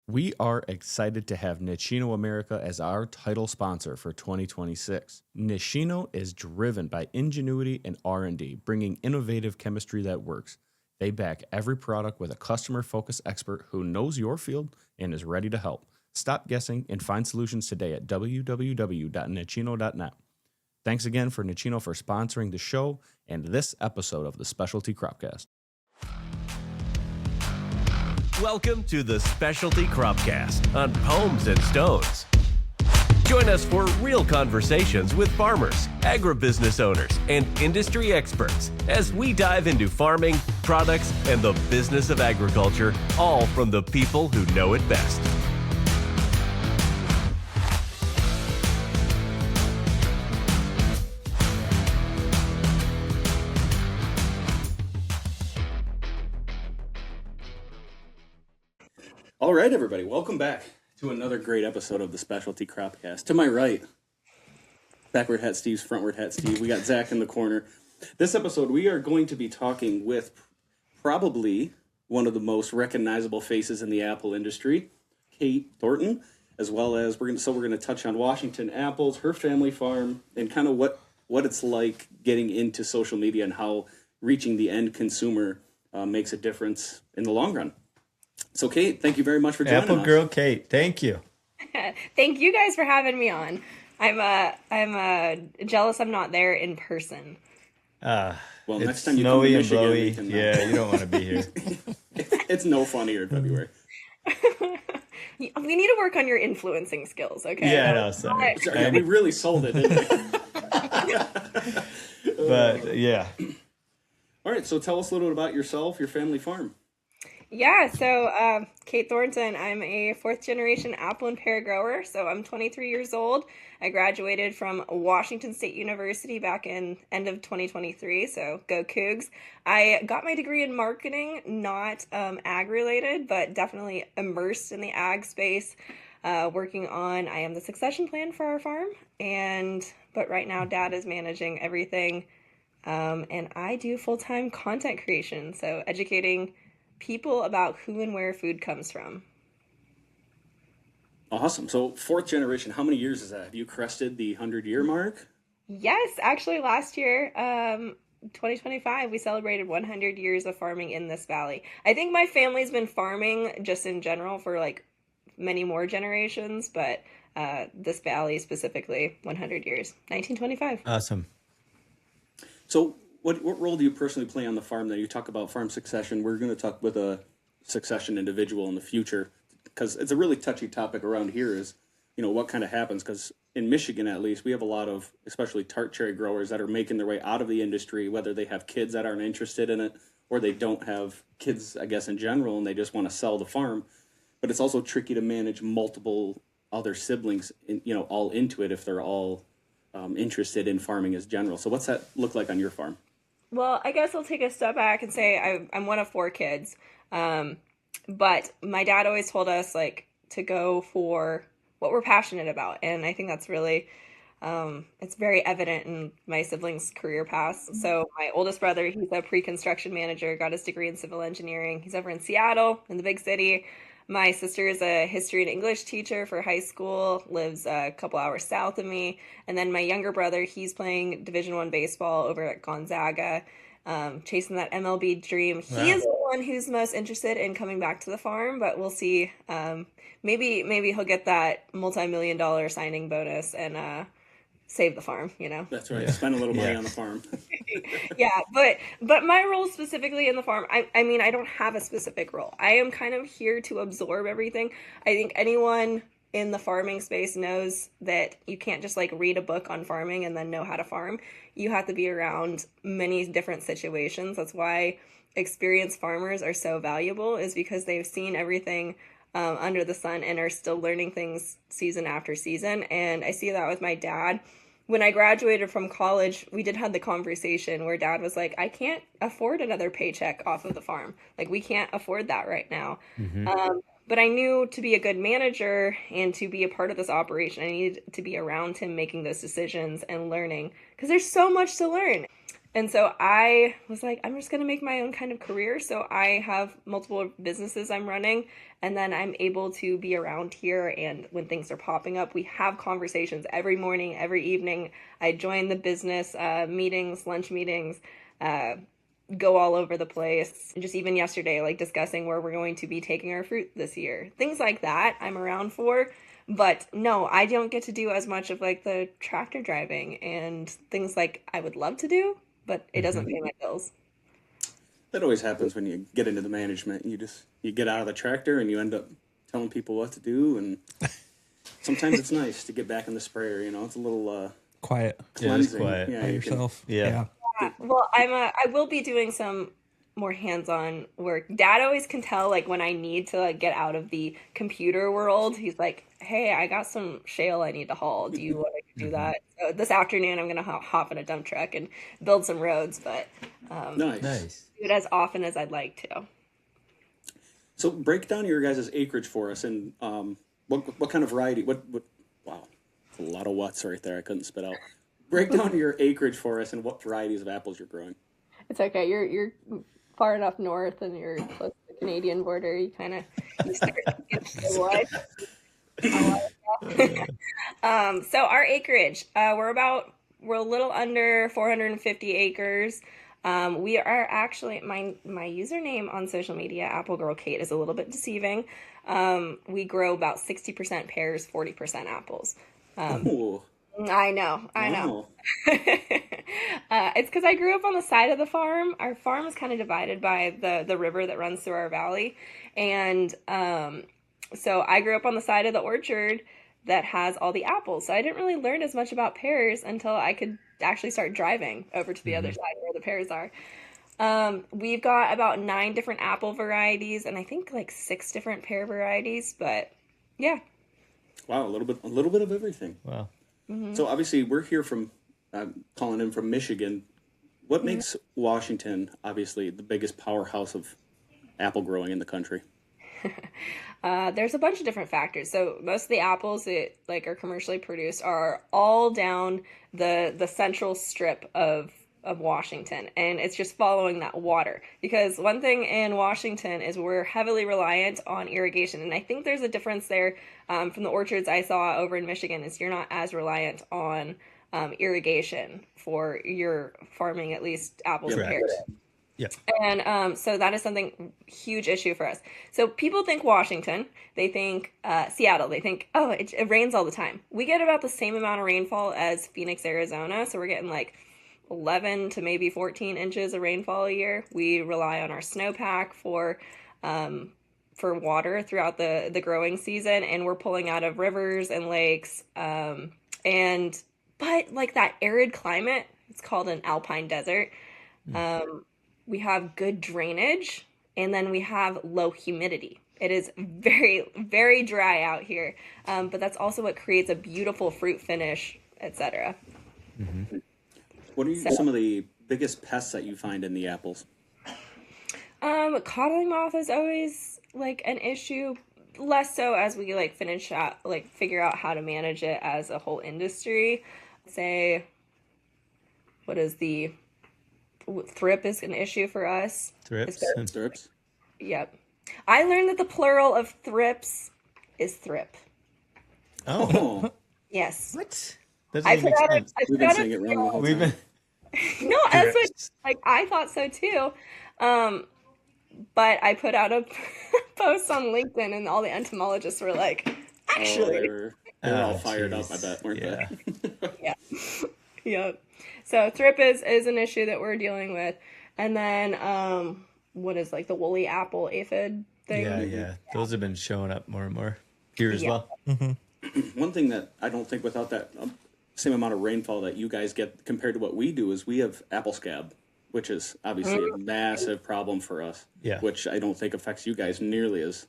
We are excited to have Nishino America as our title sponsor for 2026. Nishino is driven by ingenuity and R&D, bringing innovative chemistry that works. They back every product with a customer-focused expert who knows your field and is ready to help. Stop guessing and find solutions today at www.nishino.net. Thanks again for Nishino for sponsoring the show and this episode of the Specialty Cropcast. Welcome to the Specialty Cropcast on Pomes and Stones. Join us for real conversations with farmers, agribusiness owners, and industry experts as we dive into farming, products, and the business of agriculture, all from the people who know it best. All right, everybody, welcome back to another great episode of the Specialty Cropcast. To my right, backward hat Steve's frontward hat Steve. We got Zach in the corner. This episode, we are going to be talking with probably one of the most recognizable faces in the apple industry, Kait Thornton, as well as we're going to touch on Washington apples, her family farm, and kind of what it's like getting into social media and how reaching the end consumer makes a difference in the long run. So, Kait, thank you very much for joining us. Apple Girl Kait, thank you. Thank you guys for having me on. I'm jealous I'm not there in person. Well, It's next time you come to snowy and Michigan, blowy. we can, Yeah, you don't want to be here. it's no fun here in February. We need to work on your influencing skills, okay? Yeah, no, sorry. Sorry, we really sold it, didn't we? But yeah, All right, so tell us a little bit about yourself, your family farm. Yeah, so Kait Thornton, I'm a fourth-generation apple and pear grower, so I'm 23 years old. I graduated from Washington State University back in end of 2023, so go Cougs. I got my degree in marketing, not ag-related, but definitely immersed in the ag space, working on, I am the succession plan for our farm, but right now Dad is managing everything, and I do full-time content creation, so educating people about who and where food comes from. Awesome. So fourth generation, how many years is that? Have you crested the 100-year mark? Yes, actually last year, 2025, we celebrated 100 years of farming in this valley. I think my family's been farming just in general for like many more generations, but this valley specifically, 100 years, 1925. awesome. So what role do you personally play on the farm? That you talk about farm succession. We're going to talk with a succession individual in the future because it's a really touchy topic around here is, what kind of happens, because in Michigan, at least, we have a lot of, especially tart cherry growers that are making their way out of the industry, whether they have kids that aren't interested in it or they don't have kids, I guess, in general, and they just want to sell the farm. But it's also tricky to manage multiple other siblings, all into it if they're all interested in farming as general. So what's that look like on your farm? Well, I guess I'll take a step back and say I'm one of four kids. But my dad always told us to go for what we're passionate about. And I think that's really, it's very evident in my siblings' career paths. So my oldest brother, he's a pre-construction manager, got his degree in civil engineering. He's over in Seattle in the big city. My sister is a history and English teacher for high school, lives a couple hours south of me. And then my younger brother, he's playing Division I baseball over at Gonzaga, chasing that MLB dream. Wow. He is the one who's most interested in coming back to the farm, but we'll see. Maybe he'll get that multi-million-dollar signing bonus and save the farm, That's right. Yeah. Spend a little money on the farm. Yeah, but my role specifically in the farm, I mean, I don't have a specific role. I am kind of here to absorb everything. I think anyone in the farming space knows that you can't just read a book on farming and then know how to farm. You have to be around many different situations. That's why experienced farmers are so valuable, is because they've seen everything under the sun and are still learning things season after season. And I see that with my dad. When I graduated from college, we did have the conversation where Dad was like, I can't afford another paycheck off of the farm. We can't afford that right now. Mm-hmm. But I knew to be a good manager and to be a part of this operation, I needed to be around him making those decisions and learning, because there's so much to learn. And so I was like, I'm just going to make my own kind of career. So I have multiple businesses I'm running, and then I'm able to be around here. And when things are popping up, we have conversations every morning, every evening. I join the business meetings, lunch meetings, go all over the place. Just even yesterday, like discussing where we're going to be taking our fruit this year. Things like that I'm around for. But no, I don't get to do as much of like the tractor driving and things like I would love to do, but it doesn't pay my bills. That always happens when you get into the management. You get out of the tractor and you end up telling people what to do. And sometimes it's nice to get back in the sprayer. It's a little Quiet. cleansing. quiet. By yourself. Yeah. Well, I will be doing some more hands-on work. Dad always can tell like when I need to like get out of the computer world. He's like, "Hey, I got some shale I need to haul. Do you want to do that?" So this afternoon I'm gonna hop in a dump truck and build some roads, but Nice. do it as often as I'd like to. So break down your guys' acreage for us, and what kind of variety? What? Wow, a lot of what's right there. I couldn't spit out. Break down your acreage for us, and what varieties of apples you're growing. It's okay. You're far enough north, and you're close to the Canadian border. You kind of start getting to the wood. So our acreage, we're a little under 450 acres. We are actually my username on social media, Apple Girl Kate, is a little bit deceiving. We grow about 60% pears, 40% apples. Ooh. I know. Wow. It's because I grew up on the side of the farm. Our farm is kind of divided by the river that runs through our valley. And so I grew up on the side of the orchard that has all the apples. So I didn't really learn as much about pears until I could actually start driving over to the other side where the pears are. We've got about 9 different apple varieties and I think like 6 different pear varieties. But yeah. Wow, a little bit of everything. Wow. So obviously we're here from calling in from Michigan. What makes Washington obviously the biggest powerhouse of apple growing in the country? There's a bunch of different factors. So most of the apples that like are commercially produced are all down the central strip of Washington, and it's just following that water. Because one thing in Washington is we're heavily reliant on irrigation, and I think there's a difference there from the orchards I saw over in Michigan is you're not as reliant on irrigation for your farming, at least apples and pears. Yeah. And so that is something huge issue for us. So people think Washington, they think Seattle, they think, oh, it rains all the time. We get about the same amount of rainfall as Phoenix, Arizona. So we're getting like 11 to maybe 14 inches of rainfall a year. We rely on our snowpack for water throughout the growing season, and we're pulling out of rivers and lakes. But like that arid climate, it's called an alpine desert. We have good drainage, and then we have low humidity. It is very, very dry out here, but that's also what creates a beautiful fruit finish, etc. What are some of the biggest pests that you find in the apples? Codling moth is always like an issue, less so as we like figure out how to manage it as a whole industry. Say, what is the thrip is an issue for us. Thrips. Yep. I learned that the plural of thrips is thrip. Oh. Yes. What? That I doesn't put make out sense. We've been saying it wrong the whole We've time. been. No, that's what like I thought so too. But I put out a post on LinkedIn and all the entomologists were like, actually. They're all fired up, I bet, weren't Yeah. they? Yeah. Yep. So thrip is an issue that we're dealing with. And then what is like the woolly apple aphid thing? Yeah. Those have been showing up more and more here as well. One thing that I don't think without that same amount of rainfall that you guys get compared to what we do is we have apple scab, which is obviously a massive problem for us. Yeah. Which I don't think affects you guys nearly as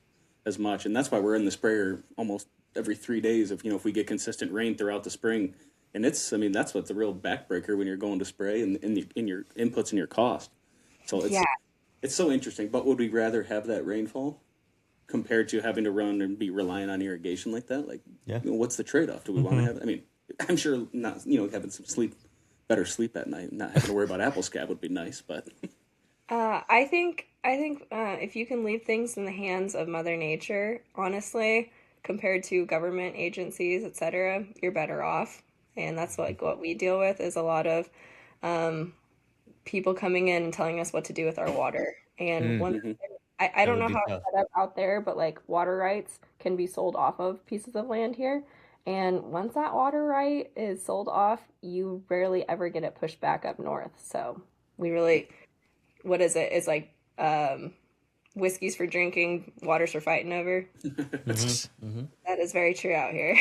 much. And that's why we're in the sprayer almost every 3 days if we get consistent rain throughout the spring. And that's what's the real backbreaker when you're going to spray and in your inputs and your cost. So it's so interesting. But would we rather have that rainfall compared to having to run and be relying on irrigation like that? Like, what's the trade-off? Do we want to have? I mean, I'm sure not. Having some sleep better sleep at night. Not having to worry about apple scab would be nice, but I think if you can leave things in the hands of Mother Nature, honestly, compared to government agencies, etc., you're better off. And that's like what we deal with is a lot of people coming in and telling us what to do with our water. And I That don't would know be how tough. it's set up out there, but like water rights can be sold off of pieces of land here. And once that water right is sold off, you rarely ever get it pushed back up north. So we really, what is it? It's like whiskey's for drinking, water's for fighting over. That is very true out here.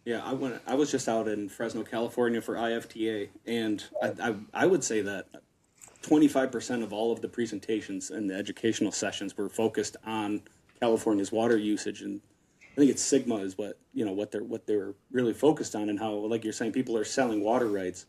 yeah, I was just out in Fresno, California for IFTA, and I would say that 25% of all of the presentations and the educational sessions were focused on California's water usage, and I think it's Sigma is what they were really focused on, and how, like you're saying, people are selling water rights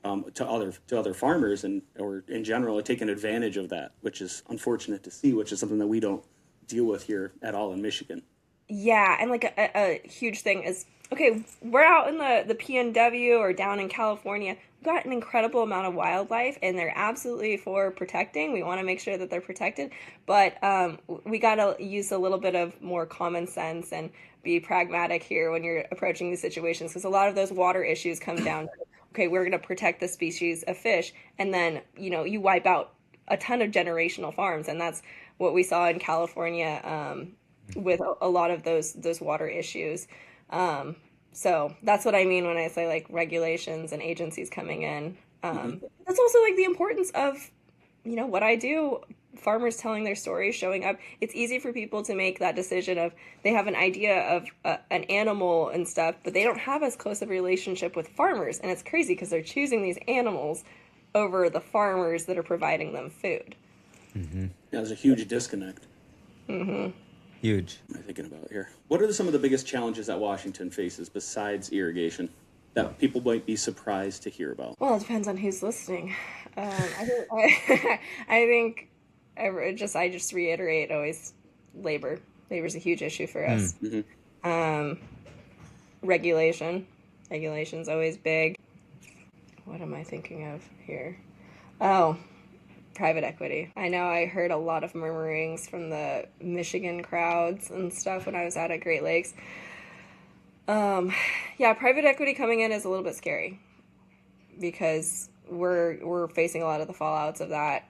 to other farmers, and or in general are taking advantage of that, which is unfortunate to see, which is something that we don't deal with here at all in Michigan. Yeah, and like a huge thing is, okay, we're out in the PNW or down in California. We've got an incredible amount of wildlife, and they're absolutely for protecting. We want to make sure that they're protected, but we got to use a little bit of more common sense and be pragmatic here when you're approaching these situations, because a lot of those water issues come down to, okay, we're going to protect the species of fish, and then, you wipe out a ton of generational farms, and that's what we saw in California with a lot of those water issues. So that's what I mean when I say like regulations and agencies coming in. That's also like the importance of, what I do, farmers telling their stories, showing up. It's easy for people to make that decision of they have an idea of an animal and stuff, but they don't have as close of a relationship with farmers. And it's crazy because they're choosing these animals over the farmers that are providing them food. Yeah, there's a huge disconnect. Huge. What am I thinking about here? What are some of the biggest challenges that Washington faces besides irrigation that people might be surprised to hear about? Well, it depends on who's listening. I think I just reiterate always labor. Labor's a huge issue for us. Regulation's always big. What am I thinking of here? Oh, private equity. I know I heard a lot of murmurings from the Michigan crowds and stuff when I was out at Great Lakes. Yeah, private equity coming in is a little bit scary because we're facing a lot of the fallouts of that.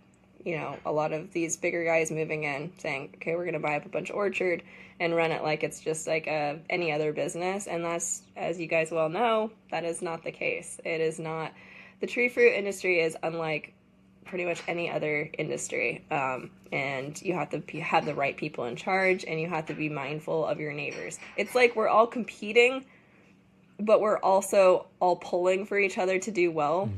A lot of these bigger guys moving in saying, okay, we're going to buy up a bunch of orchard and run it like it's just like any other business. And that's, as you guys well know, that is not the case. It is not. The tree fruit industry is unlike pretty much any other industry. And you have to have the right people in charge, and you have to be mindful of your neighbors. It's like we're all competing, but we're also all pulling for each other to do well.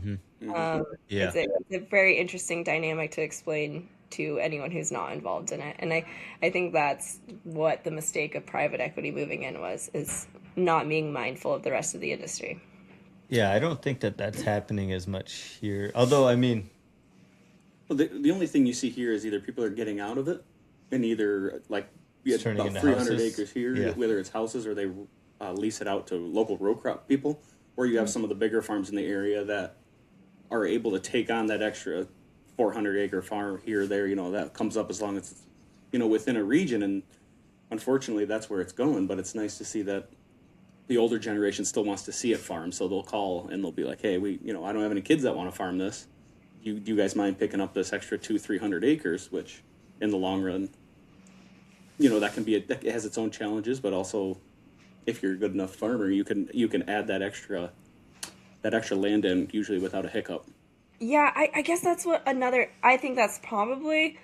Yeah. It's a very interesting dynamic to explain to anyone who's not involved in it. And I think that's what the mistake of private equity moving in is not being mindful of the rest of the industry. Yeah, I don't think that's happening as much here. Although, I mean, Well, the only thing you see here is either people are getting out of it, and either like we had turning about into 300 houses. acres here, Yeah. whether it's houses or they lease it out to local row crop people, or you have some of the bigger farms in the area that are able to take on that extra 400 acre farm here or there. That comes up as long as it's within a region, and unfortunately that's where it's going. But it's nice to see that the older generation still wants to see it farmed, so they'll call and they'll be like, hey, I don't have any kids that want to farm this. Do you guys mind picking up this extra 200-300 acres, which in the long run, that has its own challenges, but also if you're a good enough farmer, you can add that extra land in usually without a hiccup. Yeah, I guess that's I think that's probably,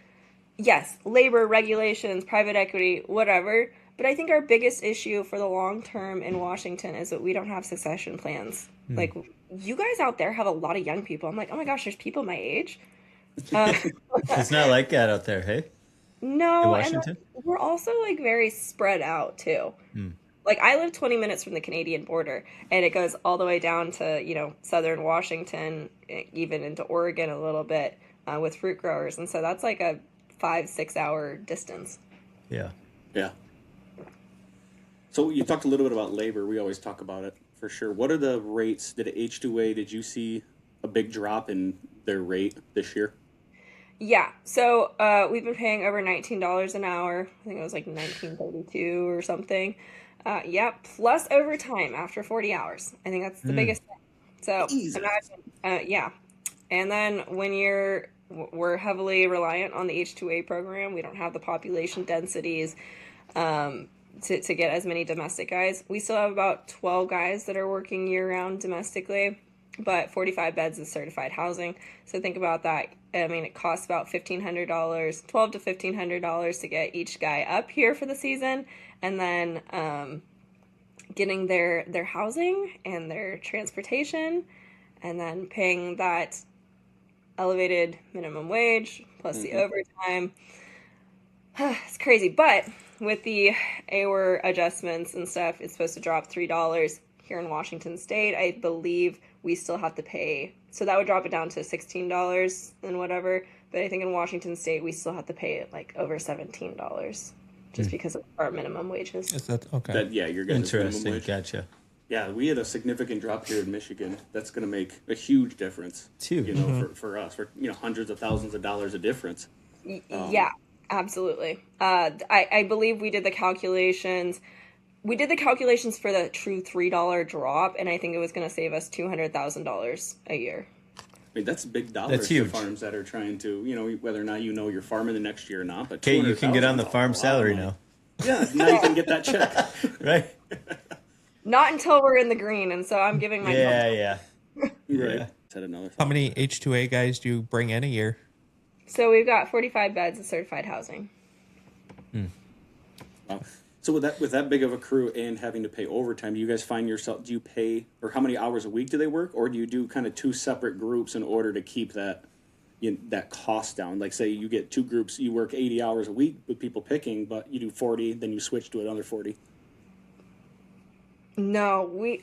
yes, labor, regulations, private equity, whatever. But I think our biggest issue for the long term in Washington is that we don't have succession plans. Like, you guys out there have a lot of young people. I'm like, oh my gosh, there's people my age. it's not like that out there, hey? No, In Washington? and we're also like very spread out too. Like, I live 20 minutes from the Canadian border, and it goes all the way down to, southern Washington, even into Oregon a little bit with fruit growers. And so that's like a 5-6 hour distance. Yeah. Yeah. So you talked a little bit about labor. We always talk about it for sure. What are the rates? Did H2A, did you see a big drop in their rate this year? Yeah, so we've been paying over $19 an hour. I think it was like 19.32 or something. Yeah, plus overtime after 40 hours. I think that's the biggest thing. So Jesus. imagine, yeah. And then we're heavily reliant on the H-2A program. We don't have the population densities to get as many domestic guys. We still have about 12 guys that are working year-round domestically, but 45 beds is certified housing. So think about that. I mean, it costs about $1,500, $1,200 to $1,500 to get each guy up here for the season, and then getting their housing and their transportation, and then paying that elevated minimum wage plus the overtime. It's crazy, but with the AWR adjustments and stuff, it's supposed to drop $3 here in Washington State. I believe we still have to pay, so that would drop it down to $16 and whatever. But I think in Washington State we still have to pay it like over $17 just because of our minimum wages. Is that okay? Yeah, you're getting minimum Interesting. wage. Gotcha. Yeah, we had a significant drop here in Michigan. That's going to make a huge difference. It's huge. You know, for us, for hundreds of thousands of dollars of difference. Yeah, absolutely. I believe we did the calculations. We did the calculations for the true $3 drop, and I think it was going to save us $200,000 a year. I mean, that's big dollars That's huge. for farms that are trying to, whether or not you're farming the next year or not. But Okay, you can get on the $200,000 farm is a lot of salary money. now. Yeah, now you can get that check. Right? Not until we're in the green, and so I'm giving my Yeah. Right. Yeah. Said another How thing. many H-2A guys do you bring in a year? So we've got 45 beds of certified housing. Wow. So with that big of a crew and having to pay overtime, do you guys find yourself? Do you pay, or how many hours a week do they work, or do you do kind of two separate groups in order to keep that that cost down? Like, say you get two groups, you work 80 hours a week with people picking, but you do 40, then you switch to another 40. No, we're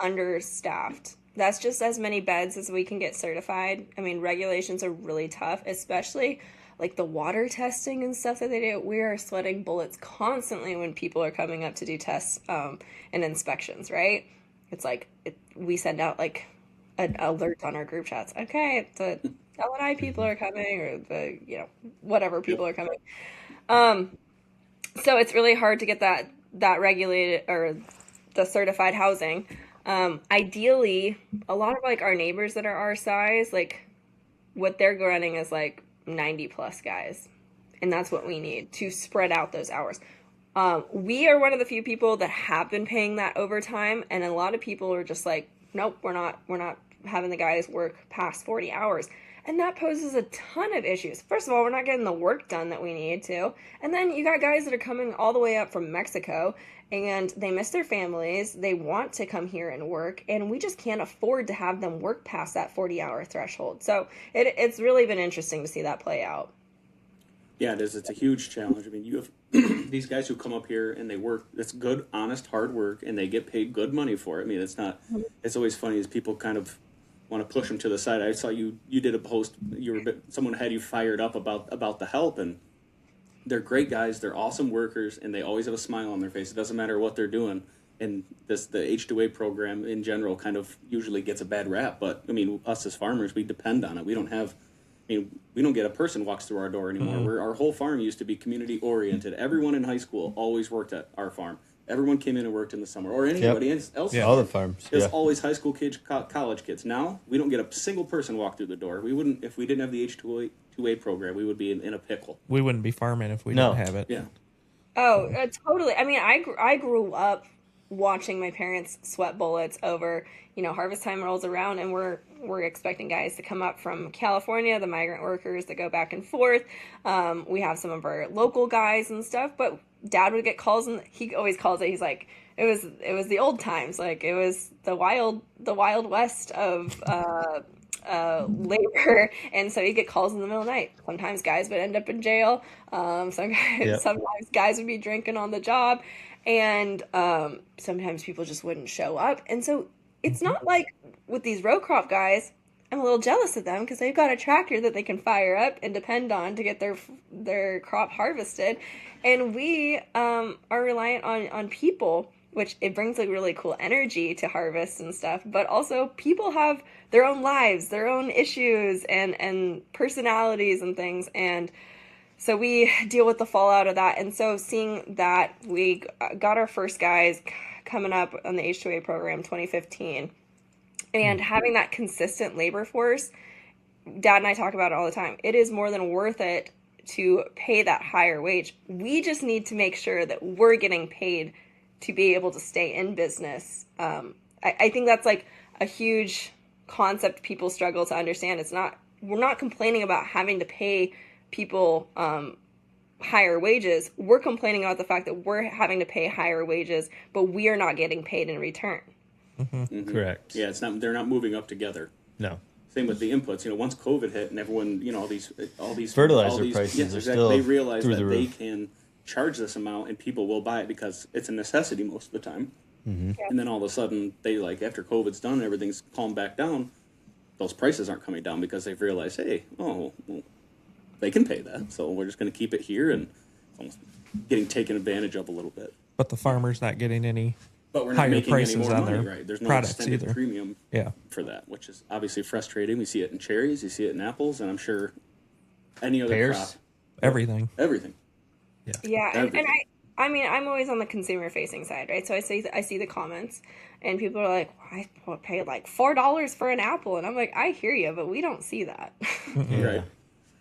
understaffed. That's just as many beds as we can get certified. I mean, regulations are really tough, especially like the water testing and stuff that they do. We are sweating bullets constantly when people are coming up to do tests and inspections, right? It's like we send out like an alert on our group chats. Okay, the L&I people are coming, or the whatever people are coming. So it's really hard to get that regulated or the certified housing. Ideally, a lot of like our neighbors that are our size, like what they're running is like 90 plus guys, and that's what we need to spread out those hours. We are one of the few people that have been paying that overtime, and a lot of people are just like, nope, we're not having the guys work past 40 hours. And that poses a ton of issues. First of all, we're not getting the work done that we need to. And then you got guys that are coming all the way up from Mexico, and they miss their families. They want to come here and work, and we just can't afford to have them work past that 40-hour threshold. So it's really been interesting to see that play out. Yeah, it is. It's a huge challenge. I mean, you have these guys who come up here and they work. It's good, honest, hard work, and they get paid good money for it. I mean, it's not. It's always funny as people kind of want to push them to the side. I saw you did a post. Someone had you fired up about the help, and they're great guys. They're awesome workers, and they always have a smile on their face. It doesn't matter what they're doing. And the H2A program in general kind of usually gets a bad rap. But I mean, us as farmers, we depend on it. We don't have. I mean, we don't get a person walks through our door anymore. Our whole farm used to be community oriented. Everyone in high school always worked at our farm. Everyone came in and worked in the summer, or anybody else. Yeah, all the farms. There's Yeah. always high school kids, college kids. Now we don't get a single person walk through the door. We wouldn't if we didn't have the H2A program. We would be in a pickle. We wouldn't be farming if we No. didn't have it. Yeah. Oh, totally. I mean, I grew up watching my parents sweat bullets over, harvest time rolls around, and we're expecting guys to come up from California, the migrant workers that go back and forth. We have some of our local guys and stuff, but Dad would get calls, and he always calls it. He's like, it was the old times, like it was the wild west of labor, and so he'd get calls in the middle of the night. Sometimes guys would end up in jail. Sometimes guys would be drinking on the job, and sometimes people just wouldn't show up. And so it's not like with these row crop guys, I'm a little jealous of them because they've got a tractor that they can fire up and depend on to get their crop harvested, and we are reliant on people. which it brings like really cool energy to harvest and stuff. But also people have their own lives, their own issues and personalities and things. And so we deal with the fallout of that. And so seeing that we got our first guys coming up on the H2A program 2015 and having that consistent labor force, Dad and I talk about it all the time. It is more than worth it to pay that higher wage. We just need to make sure that we're getting paid to be able to stay in business. I think that's like a huge concept people struggle to understand. We're not complaining about having to pay people higher wages. We're complaining about the fact that we're having to pay higher wages, but we are not getting paid in return. Correct. Yeah, they're not moving up together. No. Same with the inputs. Once COVID hit and everyone, all these fertilizer prices are still they realize through that the they roof. can charge this amount and people will buy it because it's a necessity most of the time. And then all of a sudden, they after COVID's done and everything's calmed back down, those prices aren't coming down because they've realized, hey, they can pay that, so we're just going to keep it here, and it's almost getting taken advantage of a little bit. But the farmer's not getting any But we're not higher making prices any more on money, their right? There's no products extended either. premium Yeah. for that, which is obviously frustrating. We see it in cherries, you see it in apples, and I'm sure any other Pears. crop. Everything. Everything. Yeah, and Everything. I mean, I'm always on the consumer facing side, right? So I see the comments, and people are like, I paid like $4 for an apple, and I'm like, I hear you, but we don't see that. Right.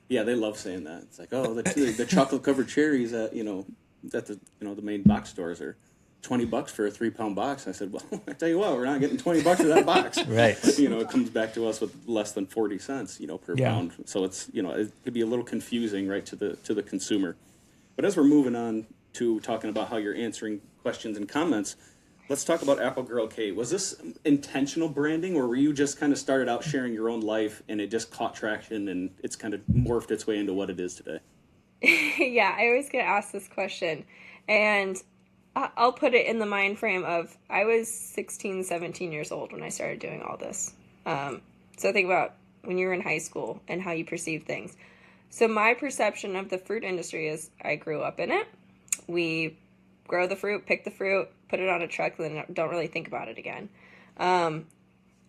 Yeah, they love saying that. It's like, oh, the chocolate covered cherries at the main box stores are $20 for a 3-pound box. I said, well, I tell you what, we're not getting $20 for that box. Right. It comes back to us with less than 40 cents, per Yeah. pound. So it's it could be a little confusing, right, to the consumer. But as we're moving on to talking about how you're answering questions and comments, let's talk about Apple Girl Kate. Was this intentional branding, or were you just kind of started out sharing your own life and it just caught traction and it's kind of morphed its way into what it is today? Yeah, I always get asked this question, and I'll put it in the mind frame of I was 16, 17 years old when I started doing all this. So think about when you were in high school and how you perceive things. So my perception of the fruit industry is I grew up in it. We grow the fruit, pick the fruit, put it on a truck, then don't really think about it again. And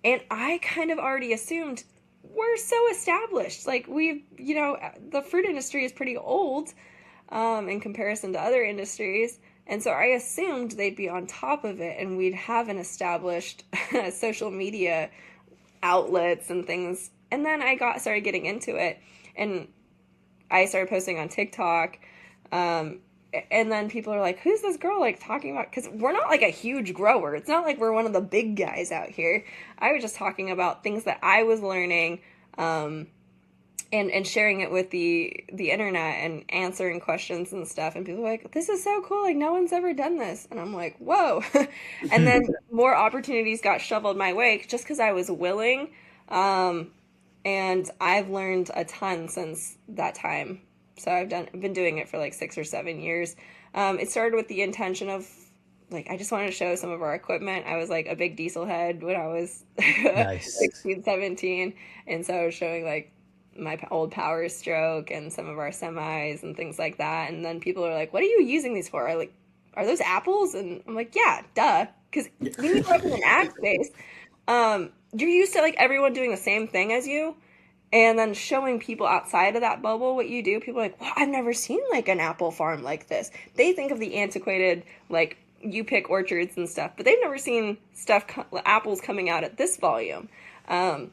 I kind of already assumed we're so established. Like the fruit industry is pretty old in comparison to other industries. And so I assumed they'd be on top of it and we'd have an established social media outlets and things. And then I started getting into it and I started posting on TikTok. And then people are like, who's this girl talking about? Because we're not a huge grower. It's not like we're one of the big guys out here. I was just talking about things that I was learning and sharing it with the internet and answering questions and stuff. And people are like, this is so cool. No one's ever done this. And I'm like, whoa. And then more opportunities got shoveled my way just because I was willing. And I've learned a ton since that time. So I've been doing it for 6 or 7 years. It started with the intention of I just wanted to show some of our equipment. I was a big diesel head when I was Nice. 16, 17. And so I was showing my old Power Stroke and some of our semis and things like that. And then people are like, what are you using these for? Are those apples? And I'm like, yeah, duh. Because when you grow up in an ag space, you're used to everyone doing the same thing as you. And then showing people outside of that bubble what you do, people are like, well, I've never seen an apple farm like this. They think of the antiquated, you pick orchards and stuff, but they've never seen apples coming out at this volume. And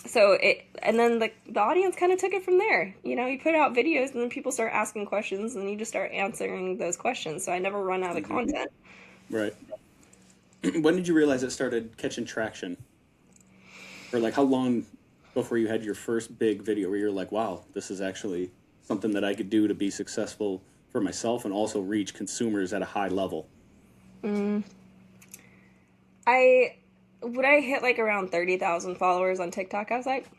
then the audience kind of took it from there. You put out videos and then people start asking questions and you just start answering those questions. So I never run out of content. Right. When did you realize it started catching traction? Or how long before you had your first big video where you're like, wow, this is actually something that I could do to be successful for myself and also reach consumers at a high level? When I hit around 30,000 followers on TikTok, I was like,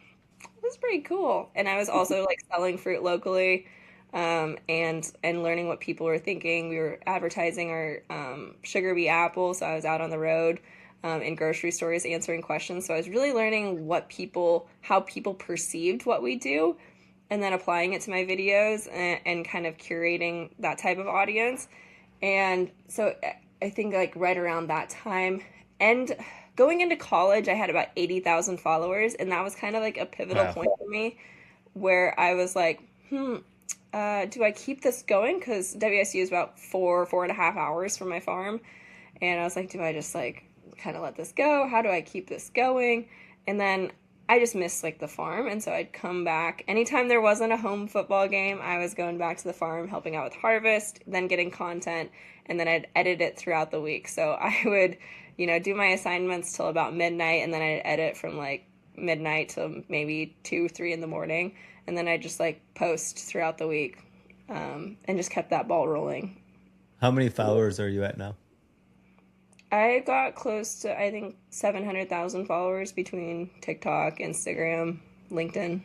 this is pretty cool. And I was also selling fruit locally and learning what people were thinking. We were advertising our sugar bee apple, so I was out on the road in grocery stores answering questions. So I was really learning how people perceived what we do and then applying it to my videos and kind of curating that type of audience. And so I think like right around that time. And going into college, I had about 80,000 followers, and that was kind of like a pivotal point for me where I was like, do I keep this going? Because WSU is about 4.5 hours from my farm. And I was like, do I just like kind of let this go? How do I keep this going? And then I just missed like the farm. And so I'd come back. Anytime there wasn't a home football game, I was going back to the farm, helping out with harvest, then getting content, and then I'd edit it throughout the week. So I would, do my assignments till about midnight, and then I'd edit from like midnight to maybe 2, 3 in the morning. And then I just like post throughout the week, and just kept that ball rolling. How many followers are you at now? I got close to, I think, 700,000 followers between TikTok, Instagram, LinkedIn.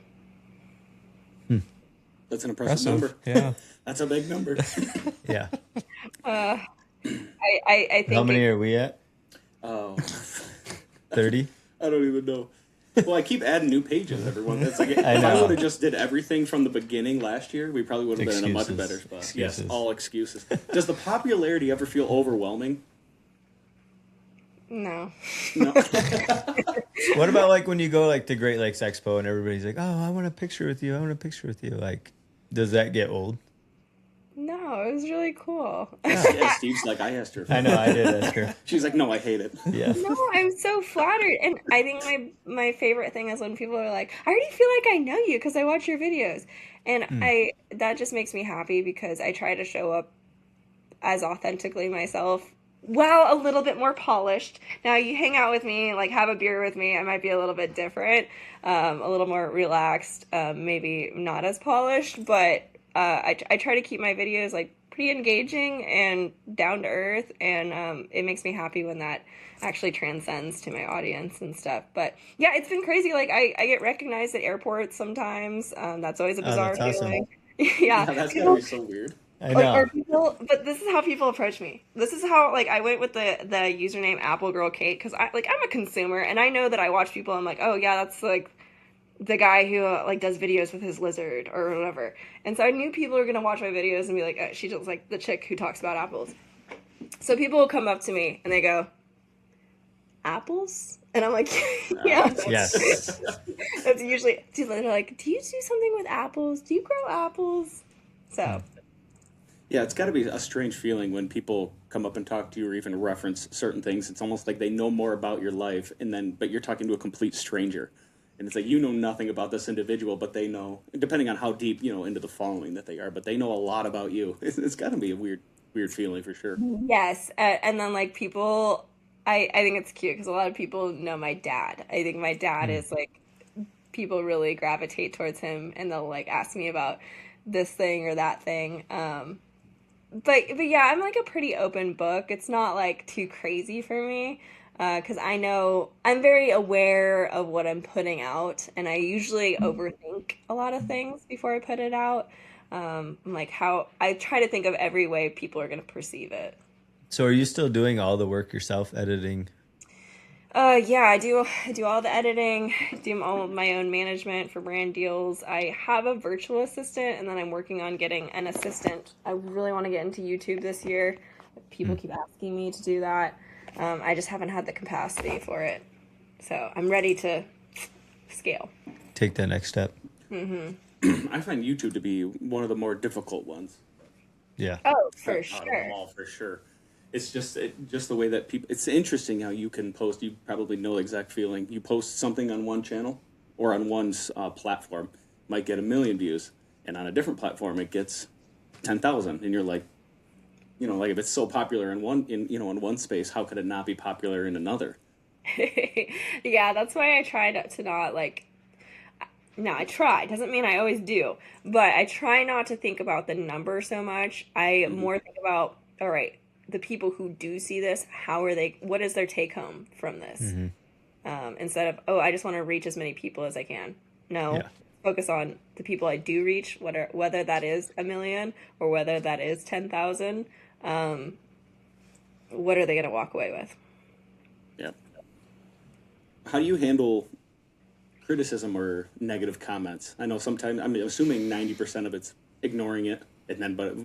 That's an impressive number. Yeah. That's a big number. Yeah. I think. How many are we at? Oh, 30? I don't even know. Well, I keep adding new pages every once. It's like if I I know. would have just did everything from the beginning last year, we probably would have been in a much Excuses. better spot. Excuses. Yes, all excuses. Does the popularity ever feel overwhelming? No. No. What about like when you go like to Great Lakes Expo and everybody's like, oh, I want a picture with you. I want a picture with you. Like, does that get old? No, it was really cool. Yeah, Steve's like, I asked her. I know, I did ask her. She's like, no, I hate it. Yeah. No, I'm so flattered. And I think my favorite thing is when people are like, I already feel like I know you because I watch your videos. And that just makes me happy because I try to show up as authentically myself. Well, a little bit more polished. Now, you hang out with me, like have a beer with me, I might be a little bit different, a little more relaxed, maybe not as polished, but I try to keep my videos like pretty engaging and down to earth, and it makes me happy when that actually transcends to my audience and stuff. But yeah, it's been crazy. Like I get recognized at airports sometimes. That's always a bizarre that's awesome. feeling. Yeah, Yeah, that's gotta be so weird. I know. or people, but this is how people approach me. This is how, like, I went with the username Apple Girl Kate because I'm a consumer and I know that I watch people. I'm like, oh yeah, that's like the guy who like does videos with his lizard or whatever. And so I knew people were gonna watch my videos and be like, she just like the chick who talks about apples. So people will come up to me and they go, apples? And I'm like, yeah. Yes. That's usually, they're like, do you do something with apples? Do you grow apples? So. Yeah, it's got to be a strange feeling when people come up and talk to you or even reference certain things. It's almost like they know more about your life, but you're talking to a complete stranger. And it's like you know nothing about this individual, but they know, depending on how deep, into the following that they are, but they know a lot about you. It's got to be a weird feeling for sure. Yes, and then like people, I think it's cute because a lot of people know my dad. I think my dad is like, people really gravitate towards him and they'll like ask me about this thing or that thing. But yeah, I'm like a pretty open book. It's not like too crazy for me because I know I'm very aware of what I'm putting out, and I usually overthink a lot of things before I put it out. Like how I try to think of every way people are going to perceive it. So are you still doing all the work yourself, editing? Yeah, I do all the editing, do all of my own management for brand deals. I have a virtual assistant, and then I'm working on getting an assistant. I really want to get into YouTube this year. People keep asking me to do that. I just haven't had the capacity for it. So I'm ready to scale. Take that next step. I find YouTube to be one of the more difficult ones. Yeah. Oh, for Out of sure. them all, for sure. It's just the way that people. It's interesting how you can post. You probably know the exact feeling. You post something on one channel or on one platform, might get 1 million views, and on a different platform it gets 10,000. And you're like, like if it's so popular in one space, how could it not be popular in another? Yeah, that's why I try to not like. No, I try. Doesn't mean I always do, but I try not to think about the number so much. I more think about, all right, the people who do see this, what is their take home from this? Instead of, I just want to reach as many people as I can. No, Yeah. Focus on the people I do reach, whether that is 1 million or whether that is 10,000. What are they going to walk away with? Yeah. How do you handle criticism or negative comments? I know sometimes, I'm assuming 90% of it's ignoring it, and then, but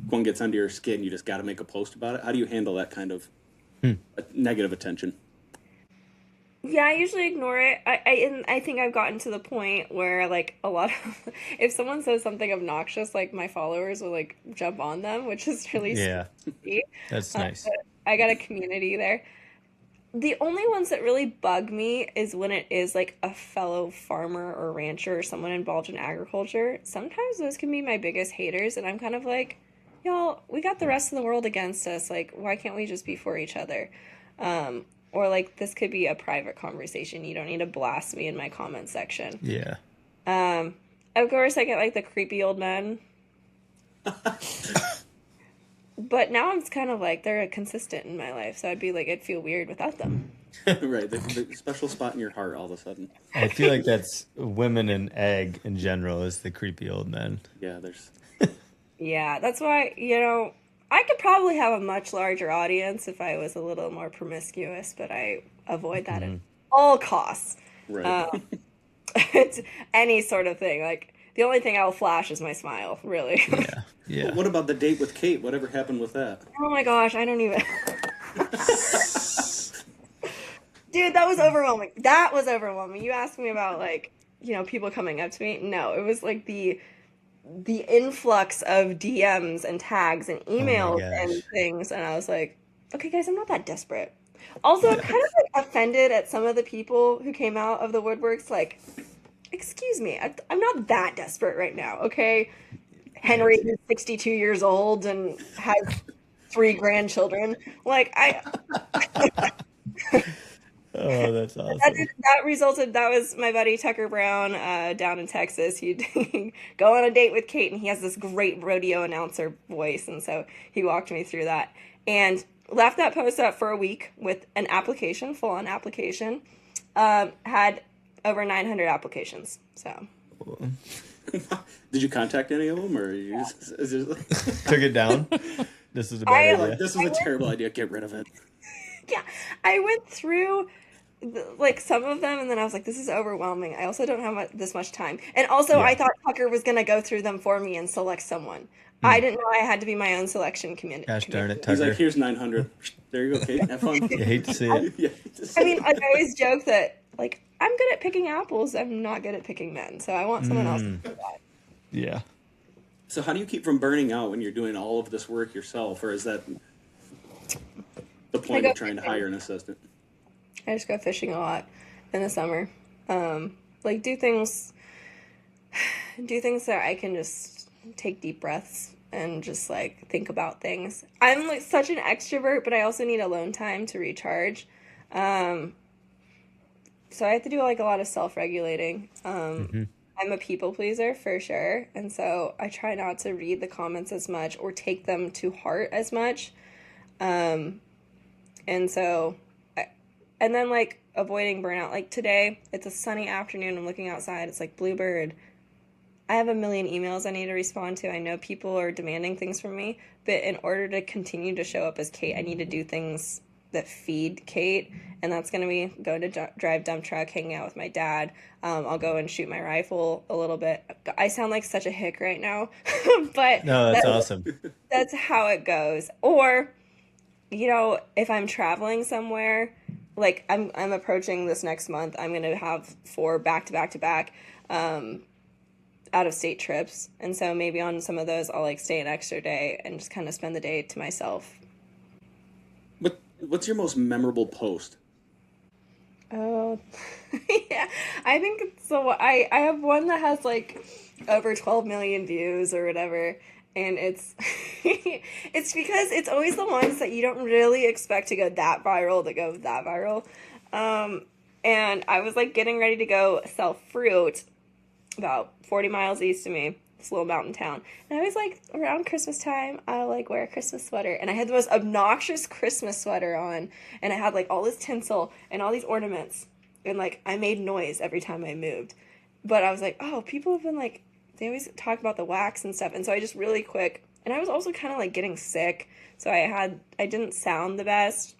one gets under your skin, you just got to make a post about it? How do you handle that kind of negative attention? Yeah, I usually ignore it. I think I've gotten to the point where like a lot of if someone says something obnoxious, like my followers will like jump on them, which is really Yeah, sweet. that's nice. But I got a community there. The only ones that really bug me is when it is like a fellow farmer or rancher or someone involved in agriculture. Sometimes those can be my biggest haters, and I'm kind of like, y'all, we got the rest of the world against us. Like, why can't we just be for each other? Or like this could be a private conversation. You don't need to blast me in my comment section. Yeah. Of course, I get like the creepy old men. But now I'm kind of like, they're consistent in my life. So I'd be like, it'd feel weird without them. Right, the special spot in your heart all of a sudden. I feel like that's women in ag in general is the creepy old men. Yeah, there's... Yeah, that's why, I could probably have a much larger audience if I was a little more promiscuous, but I avoid that at all costs. Right. It's any sort of thing. Like, the only thing I'll flash is my smile, really. Yeah. Yeah. What about the date with Kate? Whatever happened with that? Oh my gosh, I don't even... Dude, that was overwhelming. That was overwhelming. You asked me about, like, people coming up to me. No, it was like the influx of DMs and tags and emails and things, and I was like, okay, guys, I'm not that desperate. Also, I'm kind of like offended at some of the people who came out of the woodworks, like, excuse me, I'm not that desperate right now, okay? Henry is 62 years old and has 3 grandchildren. Like, Oh, that's awesome. That was my buddy Tucker Brown down in Texas. He'd go on a date with Kate, and he has this great rodeo announcer voice, and so he walked me through that. And left that post up for a week with an application, full-on application. Had over 900 applications, so... Did you contact any of them, or you Took it down? This is a bad idea. This is a terrible idea. Get rid of it. Yeah, I went through like some of them, and then I was like, this is overwhelming. I also don't have this much time. And also, I thought Tucker was going to go through them for me and select someone. I didn't know I had to be my own selection community. Gosh darn it, He's Tucker. like, here's 900. There you go, Kate. Have fun. You hate to see it. Yeah. I mean, I always joke that, like, I'm good at picking apples. I'm not good at picking men. So I want someone else to do that. Yeah. So how do you keep from burning out when you're doing all of this work yourself, or is that the point of trying to hire an assistant? I just go fishing a lot in the summer. Like, do things that I can just take deep breaths and just, like, think about things. I'm, like, such an extrovert, but I also need alone time to recharge. So I have to do, like, a lot of self-regulating. I'm a people pleaser for sure. And so I try not to read the comments as much or take them to heart as much. And then, like, avoiding burnout. Like, today, it's a sunny afternoon. I'm looking outside. It's like bluebird. I have a million emails I need to respond to. I know people are demanding things from me. But in order to continue to show up as Kate, I need to do things that feed Kate. And that's going to be going to drive dump truck, hanging out with my dad. I'll go and shoot my rifle a little bit. I sound like such a hick right now. But No, that's awesome. That's how it goes. Or, if I'm traveling somewhere, like I'm approaching this next month, I'm going to have 4 back-to-back out-of-state trips. And so maybe on some of those, I'll like stay an extra day and just kind of spend the day to myself. What's your most memorable post? Oh, yeah. I think I have one that has like over 12 million views or whatever. And it's because it's always the ones that you don't really expect to go that viral that go that viral. And I was like getting ready to go sell fruit about 40 miles east of me, this little mountain town. And I was like, around Christmas time, I'll like wear a Christmas sweater. And I had the most obnoxious Christmas sweater on. And I had like all this tinsel and all these ornaments. And like I made noise every time I moved. But I was like, oh, people have been like, they always talk about the wax and stuff. And so I just really quick, and I was also kind of like getting sick. So I didn't sound the best.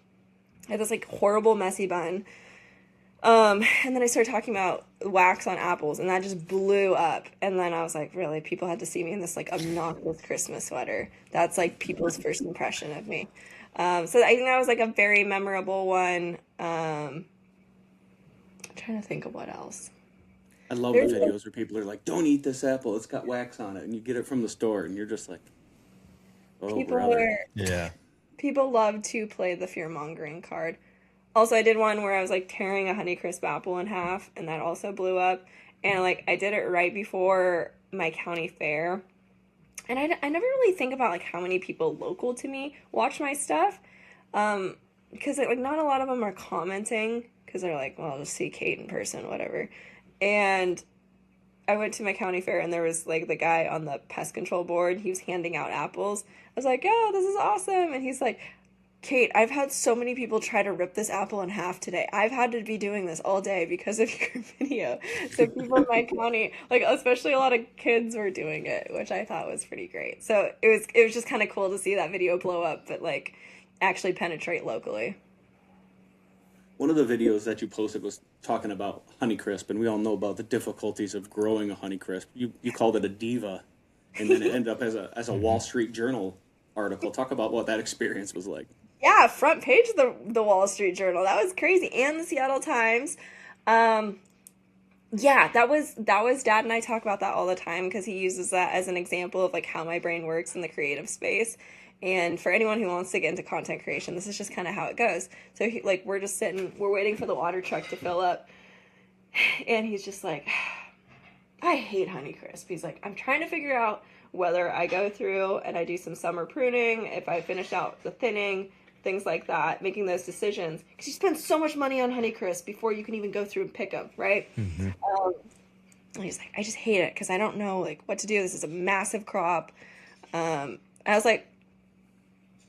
I had this like horrible messy bun. And then I started talking about wax on apples, and that just blew up. And then I was like, really, people had to see me in this like obnoxious Christmas sweater. That's like people's first impression of me. So I think that was like a very memorable one. I'm trying to think of what else. I love the videos where people are like, "Don't eat this apple; it's got wax on it," and you get it from the store, and you're just like, "Oh, People brother." were Yeah. people love to play the fear mongering card. Also, I did one where I was like tearing a Honeycrisp apple in half, and that also blew up. And like I did it right before my county fair, and I never really think about like how many people local to me watch my stuff, because like not a lot of them are commenting because they're like, well, I'll just see Kate in person, whatever. And I went to my county fair, and there was like the guy on the pest control board. He was handing out apples. I was like, "Oh, this is awesome!" And he's like, "Kate, I've had so many people try to rip this apple in half today. I've had to be doing this all day because of your video." So people in my county, like especially a lot of kids, were doing it, which I thought was pretty great. So it was just kind of cool to see that video blow up, but like actually penetrate locally. One of the videos that you posted was talking about Honeycrisp, and we all know about the difficulties of growing a Honeycrisp. You called it a diva, and then it ended up as a Wall Street Journal article. Talk about what that experience was like. Yeah, front page of the Wall Street Journal. That was crazy, and the Seattle Times. Yeah, that was Dad and I talk about that all the time because he uses that as an example of like how my brain works in the creative space. And for anyone who wants to get into content creation, this is just kind of how it goes. So we're just sitting, we're waiting for the water truck to fill up, and he's just like, I hate Honeycrisp. He's like, I'm trying to figure out whether I go through and I do some summer pruning, if I finish out the thinning, things like that, making those decisions. Because you spend so much money on Honeycrisp before you can even go through and pick them, right? Mm-hmm. And he's like, I just hate it because I don't know like what to do. This is a massive crop. I was like,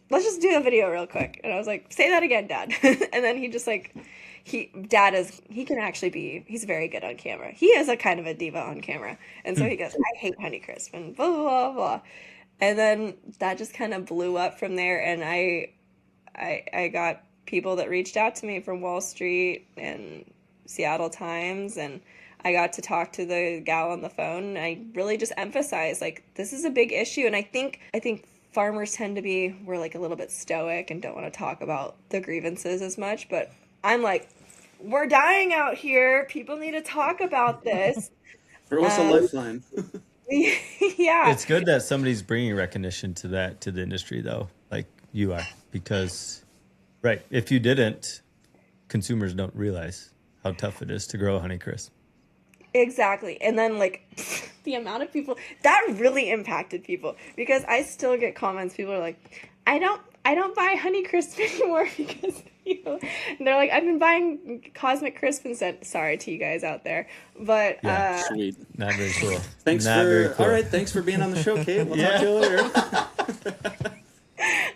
let's just do a video real quick. And I was like, say that again, Dad. And then he just like, he's very good on camera. He is a kind of a diva on camera. And so he goes, I hate Honeycrisp and blah, blah, blah, blah. And then that just kind of blew up from there. And I got people that reached out to me from Wall Street and Seattle Times, and I got to talk to the gal on the phone. And I really just emphasized like, this is a big issue. And I think farmers tend to be, we're like a little bit stoic and don't want to talk about the grievances as much, but I'm like, we're dying out here. People need to talk about this. Throw us a lifeline. Yeah. It's good that somebody's bringing recognition to the industry though, like you are, because right, if you didn't, consumers don't realize how tough it is to grow Honeycrisp. Exactly. And then like the amount of people that really impacted people, because I still get comments. People are like, I don't buy Honeycrisp anymore because of you. And they're like, I've been buying Cosmic Crisp instead. Sorry to you guys out there, but Yeah, Sweet. not very cool. Thanks Not very cool. All right, thanks for being on the show, Kate. We'll talk to you later.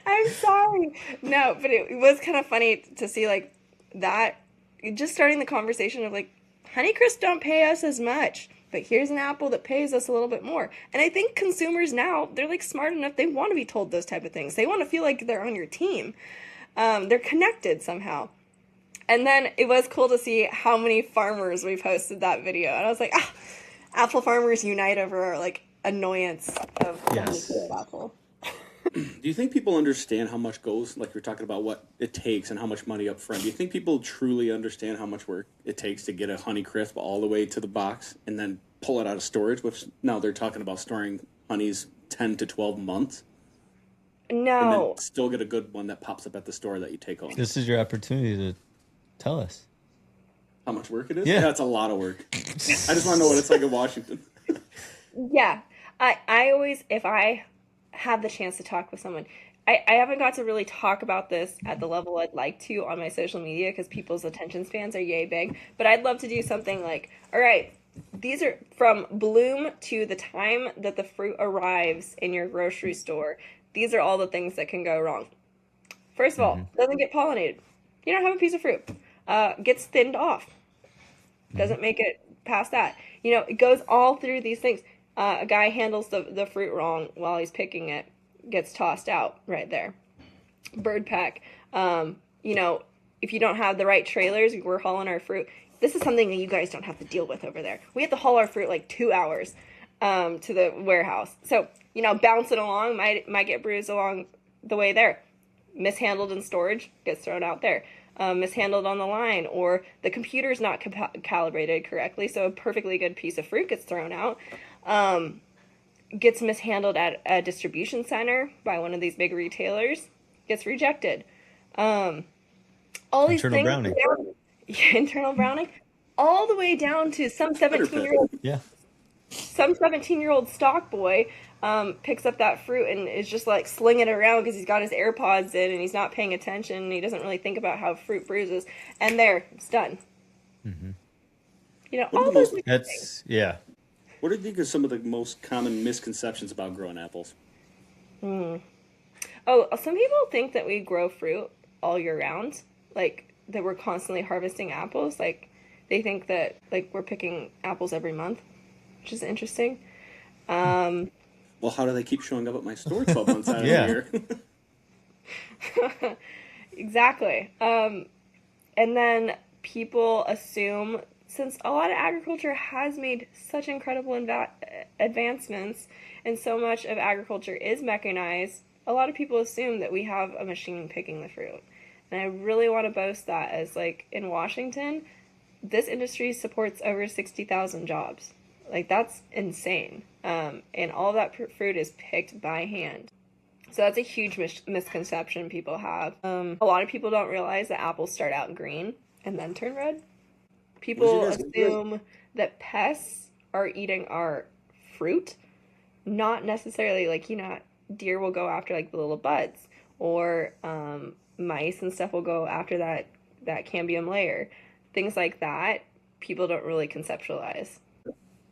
I'm sorry. No, but it was kind of funny to see like that, just starting the conversation of like, Honeycrisp don't pay us as much, but here's an apple that pays us a little bit more. And I think consumers now, they're like smart enough, they want to be told those type of things. They want to feel like they're on your team. They're connected somehow. And then it was cool to see how many farmers we posted that video. And I was like, apple farmers unite over like annoyance of Yes. apple. Do you think people understand how much goes, like you're talking about what it takes and how much money up front? Do you think people truly understand how much work it takes to get a Honeycrisp all the way to the box and then pull it out of storage, which now they're talking about storing honeys 10 to 12 months? And No. then still get a good one that pops up at the store that you take home. This is your opportunity to tell us. How much work it is? Yeah. It's a lot of work. I just want to know what it's like in Washington. Yeah. I always, if I have the chance to talk with someone, I haven't got to really talk about this at the level I'd like to on my social media because people's attention spans are yay big, but I'd love to do something like, all right, these are from bloom to the time that the fruit arrives in your grocery store. These are all the things that can go wrong. First of all, doesn't get pollinated. You don't have a piece of fruit. Gets thinned off. Doesn't make it past that. You know, it goes all through these things. A guy handles the fruit wrong while he's picking it, gets tossed out right there. Bird peck. You know, if you don't have the right trailers, we're hauling our fruit. This is something that you guys don't have to deal with over there. We have to haul our fruit like 2 hours to the warehouse. So, you know, bouncing along might get bruised along the way there. Mishandled in storage, gets thrown out there. Mishandled on the line, or the computer's not calibrated correctly, so a perfectly good piece of fruit gets thrown out. Gets mishandled at a distribution center by one of these big retailers, gets rejected. All these Internal things, browning. internal browning, all the way down to some 17-year-old Yeah. some 17-year-old stock boy picks up that fruit and is just like slinging it around because he's got his AirPods in and he's not paying attention and he doesn't really think about how fruit bruises, and there, it's done. Mm-hmm. You know, What are all the those most- things. That's yeah. What do you think are some of the most common misconceptions about growing apples? Oh, some people think that we grow fruit all year round, like that we're constantly harvesting apples. Like they think that like we're picking apples every month, which is interesting. Well, how do they keep showing up at my store 12 months out of Yeah. the year? Exactly. And then people assume, since a lot of agriculture has made such incredible advancements and so much of agriculture is mechanized, a lot of people assume that we have a machine picking the fruit. And I really want to boast that as, like, in Washington, this industry supports over 60,000 jobs. Like, that's insane. And all that fruit is picked by hand. So that's a huge misconception people have. A lot of people don't realize that apples start out green and then turn red. People assume that pests are eating our fruit, not necessarily, like, you know, deer will go after like the little buds, or mice and stuff will go after that cambium layer. Things like that, people don't really conceptualize.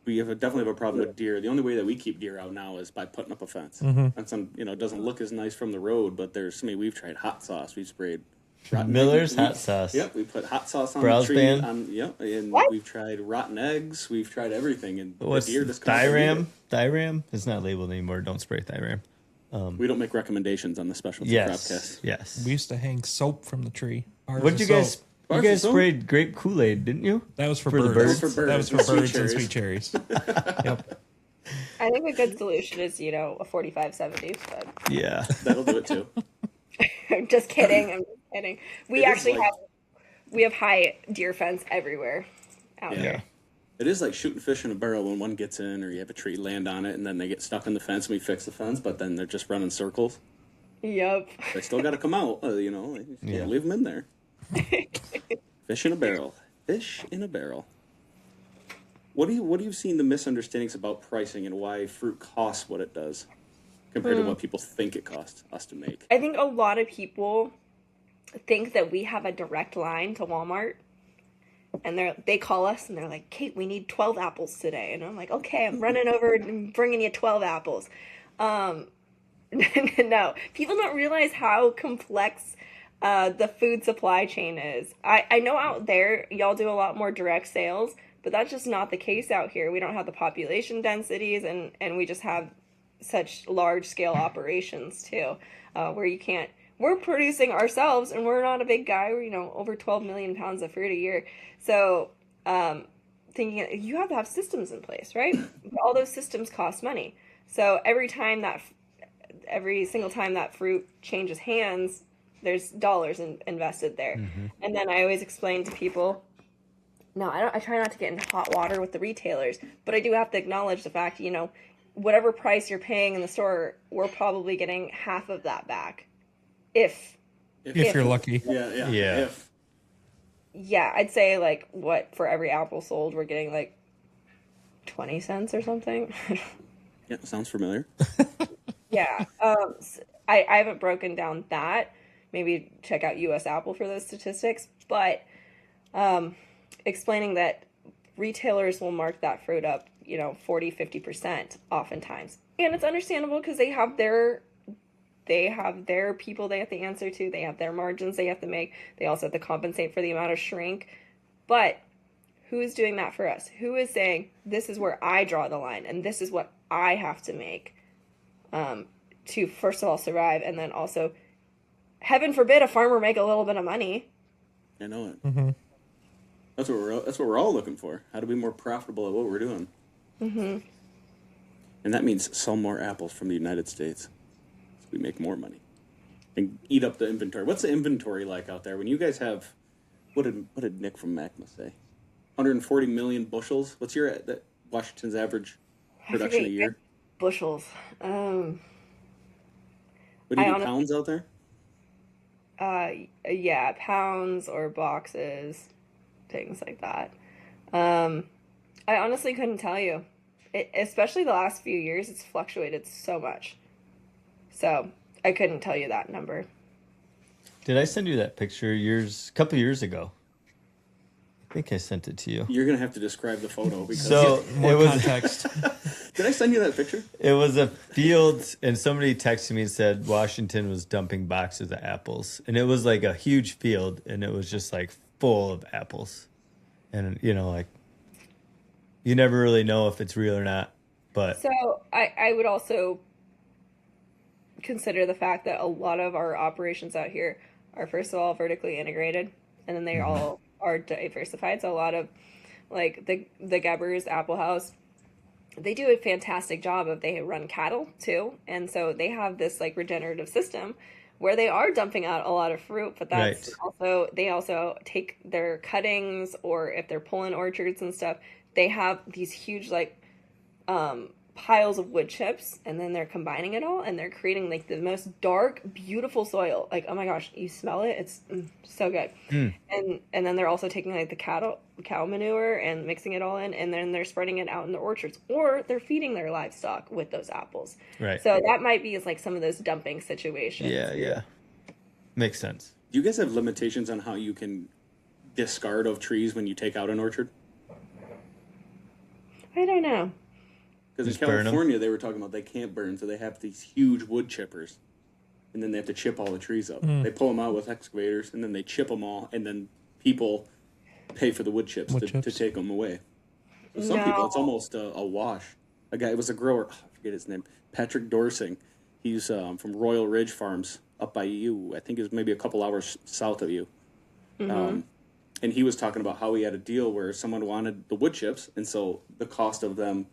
We definitely have a problem with deer. The only way that we keep deer out now is by putting up a fence. That's it doesn't look as nice from the road, but we've tried hot sauce. We've sprayed rotten Miller's eggs. hot sauce. Yep, we put hot sauce on Browse the tree. ban. And What? we've tried rotten eggs. We've tried everything. And What's the deer just come up and eat Thiram? it. Thiram? It's not labeled anymore. Don't spray Thiram. We don't make recommendations on the Specialty Yes. Cropcast. Yes. We used to hang soap from the tree. Bars What of did you guys? soap. You Bars guys of soap? sprayed grape Kool-Aid, didn't you? That was for For the birds. birds? For That was for birds and birds and sweet sweet cherries. Yep. I think a good solution is, you know, a 45-70, but Yeah. That'll do it too. I'm just kidding. I'm just kidding. We It is actually like- have high deer fence everywhere out Yeah. here. It is like shooting fish in a barrel when one gets in, or you have a tree land on it, and then they get stuck in the fence, and we fix the fence, but then they're just running circles. Yep. They still got to come out, you can't Yeah. leave them in there. Fish in a barrel. Fish in a barrel. What have you seen the misunderstandings about pricing and why fruit costs what it does compared to what people think it costs us to make? I think a lot of people think that we have a direct line to Walmart, and they call us and they're like, "Kate, we need 12 apples today," and I'm like, "Okay, I'm running over and bringing you 12 apples." No, people don't realize how complex the food supply chain is. I know out there y'all do a lot more direct sales, but that's just not the case out here. We don't have the population densities, and we just have such large scale operations too, where you can't. We're producing ourselves, and we're not a big guy. We're, over 12 million pounds of fruit a year. So, thinking you have to have systems in place, right? All those systems cost money. So every single time that fruit changes hands, there's dollars invested there. And then I always explain to people, no, I try not to get in hot water with the retailers, but I do have to acknowledge the fact, whatever price you're paying in the store, we're probably getting half of that back. If If you're lucky. Yeah. yeah, I'd say like for every apple sold, we're getting like 20 cents or something. Yeah, sounds familiar. Yeah. I haven't broken down that. Maybe check out US Apple for those statistics, but explaining that retailers will mark that fruit up, 40-50% oftentimes. And it's understandable because they have their people they have to answer to, they have their margins they have to make, they also have to compensate for the amount of shrink. But who is doing that for us? Who is saying, this is where I draw the line and this is what I have to make to first of all survive, and then also, heaven forbid, a farmer make a little bit of money. I know it. Mm-hmm. That's what we're all looking for. How to be more profitable at what we're doing. Mm-hmm. And that means sell more apples from the United States, so we make more money and eat up the inventory. What's the inventory like out there when you guys have? What did Nick from MACMA say? 140 million bushels. What's Washington's average production a year? Bushels. What do you do, pounds out there? Yeah, pounds or boxes, things like that. I honestly couldn't tell you. Especially the last few years, it's fluctuated so much. So I couldn't tell you that number. Did I send you that picture a couple years ago? I think I sent it to you. You're gonna have to describe the photo because So More it was. context. Did I send you that picture? It was a field, and somebody texted me and said Washington was dumping boxes of apples, and it was like a huge field, and it was just like full of apples, and like you never really know if it's real or not. But So I would also consider the fact that a lot of our operations out here are, first of all, vertically integrated, and then they all are diversified. So a lot of like the Gebbers Apple House, they do a fantastic job they run cattle too, and so they have this like regenerative system where they are dumping out a lot of fruit, but that's Right. also, they also take their cuttings, or if they're pulling orchards and stuff, they have these huge like piles of wood chips, and then they're combining it all, and they're creating like the most dark, beautiful soil. Like, oh my gosh, you smell it? It's so good. And then they're also taking like the cow manure and mixing it all in, and then they're spreading it out in the orchards, or they're feeding their livestock with those apples. Right. So that might be like some of those dumping situations. yeah, makes sense. Do you guys have limitations on how you can discard of trees when you take out an orchard? I don't know. Because in Just burn 'em? California, they were talking about they can't burn, so they have these huge wood chippers, and then they have to chip all the trees up. They pull them out with excavators, and then they chip them all, and then people pay for the wood chips, to take them away. For some people, it's almost a wash. A guy, it was a grower, I forget his name, Patrick Dorsing. He's from Royal Ridge Farms up by you. I think it was maybe a couple hours south of you. And he was talking about how he had a deal where someone wanted the wood chips, and so the cost of them,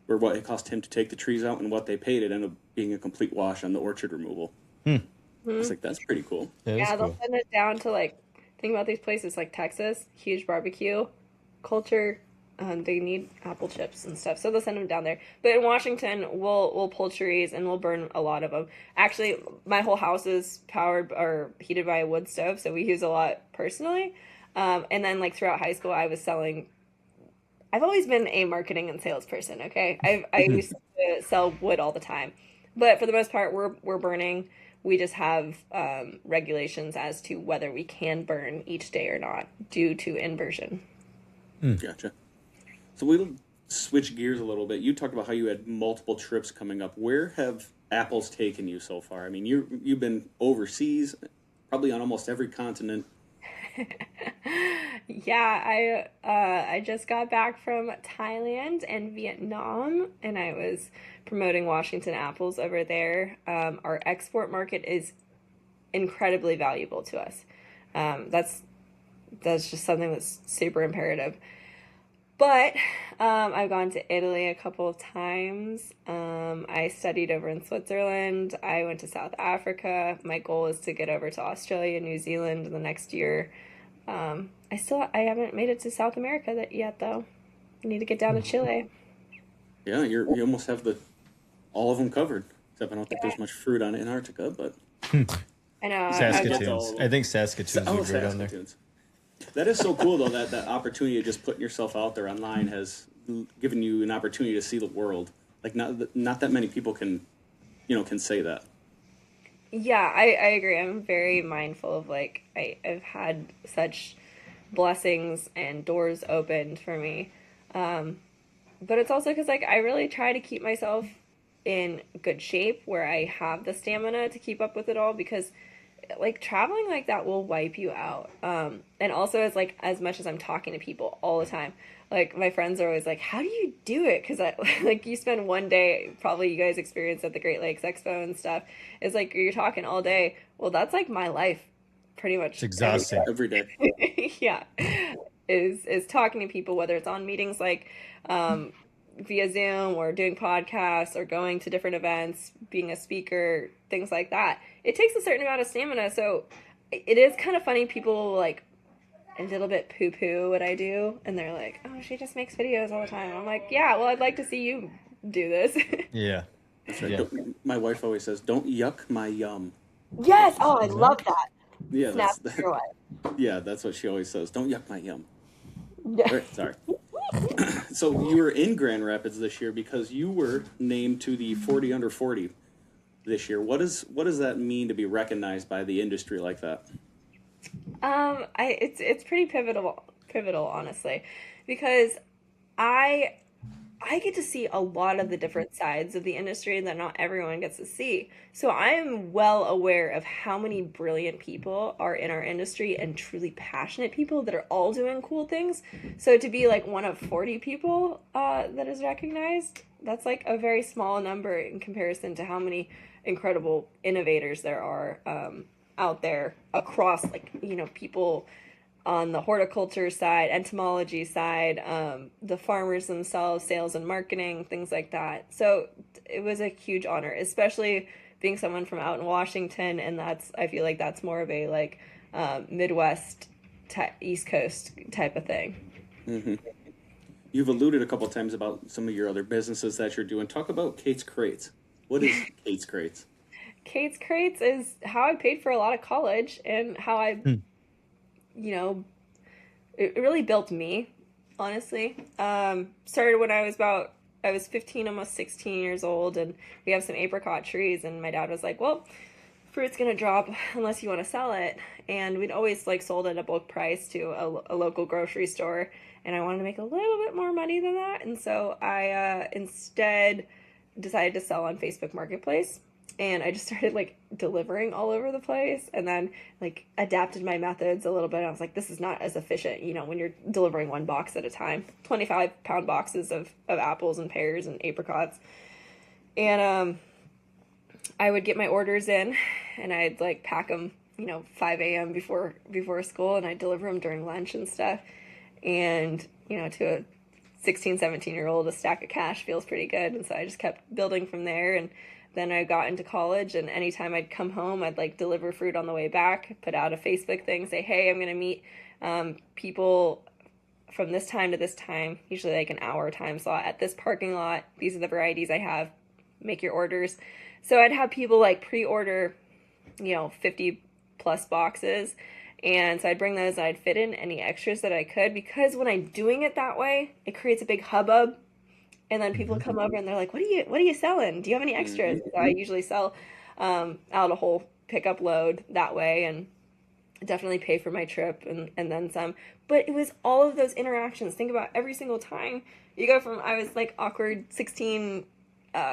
or what it cost him to take the trees out and what they paid, it ended up being a complete wash on the orchard removal. I was like, that's pretty cool. That is Yeah, they'll cool. send it down to like, think about these places like Texas, huge barbecue culture. They need apple chips and stuff, so they'll send them down there. But in Washington, we'll pull trees and we'll burn a lot of them. Actually, my whole house is powered or heated by a wood stove, so we use a lot personally. And then like throughout high school, I was selling. I've always been a marketing and sales person. Okay, I used to sell wood all the time, but for the most part, we're burning. We just have regulations as to whether we can burn each day or not due to inversion. Gotcha. So we'll switch gears a little bit. You talked about how you had multiple trips coming up. Where have apples taken you so far? I mean, you've been overseas, probably on almost every continent. Yeah, I just got back from Thailand and Vietnam, and I was promoting Washington apples over there. Our export market is incredibly valuable to us. That's just something that's super imperative. But I've gone to Italy a couple of times. I studied over in Switzerland. I went to South Africa. My goal is to get over to Australia, New Zealand in the next year. I haven't made it to South America yet, though. I need to get down to Chile. Yeah, you almost have all of them covered. Except I don't think there's much fruit on Antarctica, but I know. Saskatoons. I think Saskatoons would be right on there. Saskatoons. That is so cool, though, that opportunity of just putting yourself out there online has given you an opportunity to see the world. Like, not that many people can say that. Yeah, I agree. I'm very mindful of, like, I've had such blessings and doors opened for me. But it's also because, like, I really try to keep myself in good shape where I have the stamina to keep up with it all, because like traveling like that will wipe you out. And also as much as I'm talking to people all the time, like my friends are always like, how do you do it? Because like you spend one day, probably you guys experienced at the Great Lakes Expo and stuff, it's like you're talking all day. Well, that's like my life pretty much It's exhausting. Every day. yeah, is talking to people, whether it's on meetings like via Zoom or doing podcasts or going to different events, being a speaker, things like that. It takes a certain amount of stamina. So it is kind of funny. People like a little bit poo-poo what I do, and they're like, "Oh, she just makes videos all the time." I'm like, "Yeah, well, I'd like to see you do this." Yeah. That's right. Yeah. My wife always says, "Don't yuck my yum." Yes. Oh, I love that. Yeah, Snap that's your wife. yeah, that's what she always says. Don't yuck my yum. Yeah. All right, sorry. So you were in Grand Rapids this year because you were named to the 40 under 40 this year. What does that mean to be recognized by the industry like that? It's pretty pivotal, honestly, because I get to see a lot of the different sides of the industry that not everyone gets to see. So I am well aware of how many brilliant people are in our industry and truly passionate people that are all doing cool things. So to be like one of 40 people that is recognized, that's like a very small number in comparison to how many incredible innovators there are out there across, like, you know, people on the horticulture side, entomology side, the farmers themselves, sales and marketing, things like that. So it was a huge honor, especially being someone from out in Washington, and I feel like that's more of a like Midwest, East Coast type of thing. Mm-hmm. You've alluded a couple of times about some of your other businesses that you're doing. Talk about Kate's Crates. What is Kate's Crates? Kate's Crates is how I paid for a lot of college and how I, you know, it really built me, honestly. Started when I was 15, almost 16 years old, and we have some apricot trees, and my dad was like, well, fruit's gonna drop unless you want to sell it. And we'd always like sold at a bulk price to a local grocery store, and I wanted to make a little bit more money than that, and so I instead decided to sell on Facebook Marketplace. And I just started like delivering all over the place, and then like adapted my methods a little bit. I was like, this is not as efficient, you know, when you're delivering one box at a time, 25-pound boxes of apples and pears and apricots. And I would get my orders in, and I'd like pack them, you know, 5 a.m. before school, and I'd deliver them during lunch and stuff. And, you know, to a 16, 17-year-old, a stack of cash feels pretty good. And so I just kept building from there. And then I got into college, and anytime I'd come home, I'd like deliver fruit on the way back, put out a Facebook thing, say, hey, I'm going to meet people from this time to this time, usually like an hour time slot at this parking lot. These are the varieties I have. Make your orders. So I'd have people like pre-order, you know, 50 plus boxes. And so I'd bring those, and I'd fit in any extras that I could, because when I'm doing it that way, it creates a big hubbub. And then people come over and they're like, what are you selling? Do you have any extras? So I usually sell out a whole pickup load that way, and definitely pay for my trip and then some. But it was all of those interactions. Think about every single time you go from, I was like awkward 16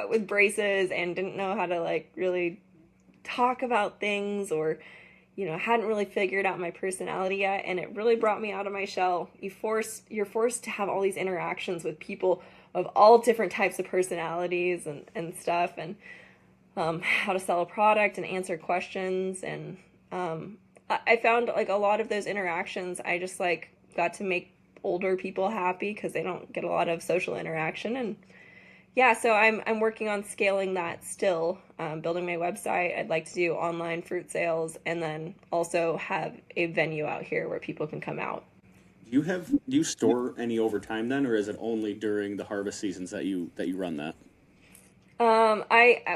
with braces and didn't know how to like really talk about things, or, you know, hadn't really figured out my personality yet. And it really brought me out of my shell. You're forced to have all these interactions with people of all different types of personalities and stuff, and how to sell a product and answer questions. And I found like a lot of those interactions, I just like got to make older people happy because they don't get a lot of social interaction. And yeah, so I'm working on scaling that still, building my website. I'd like to do online fruit sales, and then also have a venue out here where people can come out. Do you store any over time then, or is it only during the harvest seasons that you run that?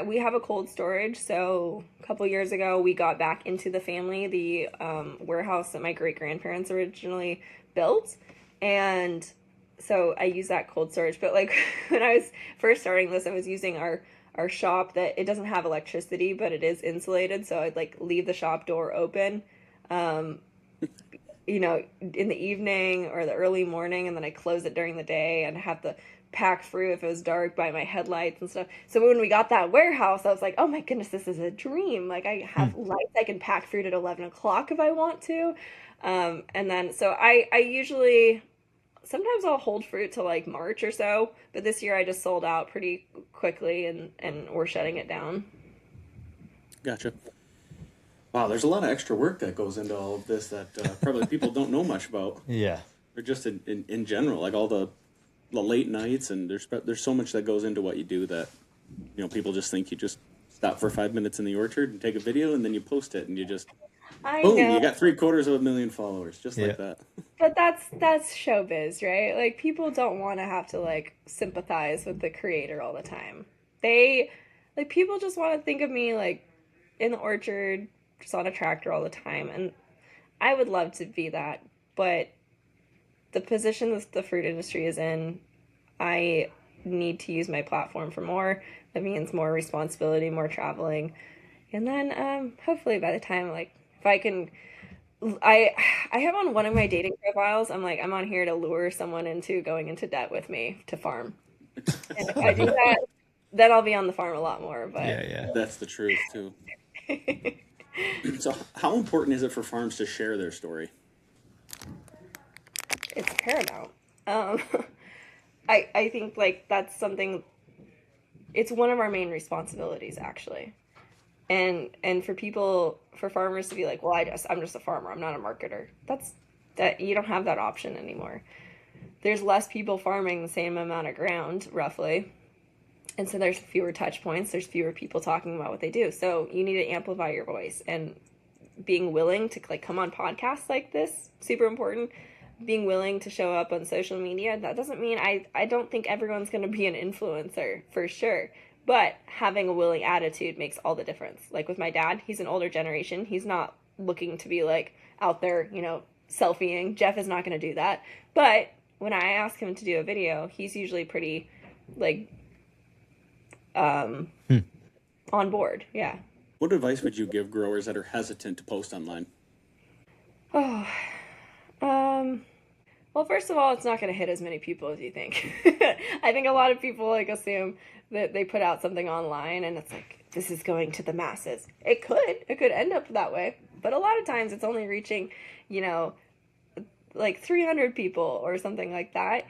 We have a cold storage. So a couple years ago, we got back into the family, the warehouse that my great grandparents originally built, and so I use that cold storage. But like when I was first starting this, I was using our shop that it doesn't have electricity, but it is insulated. So I'd like leave the shop door open, you know, in the evening or the early morning, and then I close it during the day, and have to pack fruit if it was dark by my headlights and stuff. So when we got that warehouse, I was like, oh my goodness, this is a dream. Like I have lights, I can pack fruit at 11 o'clock if I want to. And then, so I usually, sometimes I'll hold fruit till like March or so, but this year I just sold out pretty quickly, and we're shutting it down. Gotcha. Wow, there's a lot of extra work that goes into all of this that probably people don't know much about. Yeah. Or just in general, like all the late nights, and there's so much that goes into what you do that, you know, people just think you just stop for 5 minutes in the orchard and take a video and then you post it and you just boom, you got 750,000 followers just like that. But that's showbiz, right? Like, people don't want to have to like sympathize with the creator all the time. People just want to think of me like in the orchard, just on a tractor all the time, and I would love to be that, but the position that the fruit industry is in, I need to use my platform for more. That means more responsibility, more traveling, and then hopefully by the time, like, if I can, I have on one of my dating profiles, I'm like, I'm on here to lure someone into going into debt with me to farm. And if I do that, then I'll be on the farm a lot more. But Yeah. That's the truth too. So how important is it for farms to share their story? It's paramount. I think like that's something, it's one of our main responsibilities actually. And for farmers to be like, well, I'm just a farmer, I'm not a marketer. That you don't have that option anymore. There's less people farming the same amount of ground, roughly. And so there's fewer touch points, there's fewer people talking about what they do. So you need to amplify your voice, and being willing to like come on podcasts like this, super important. Being willing to show up on social media, that doesn't mean I don't think everyone's going to be an influencer for sure. But having a willing attitude makes all the difference. Like with my dad, he's an older generation. He's not looking to be like out there, you know, selfieing. Jeff is not going to do that. But when I ask him to do a video, he's usually pretty like on board. Yeah. What advice would you give growers that are hesitant to post online? Well, first of all, it's not going to hit as many people as you think. I think a lot of people like assume that they put out something online and it's like, this is going to the masses. It could end up that way. But a lot of times it's only reaching, you know, like 300 people or something like that,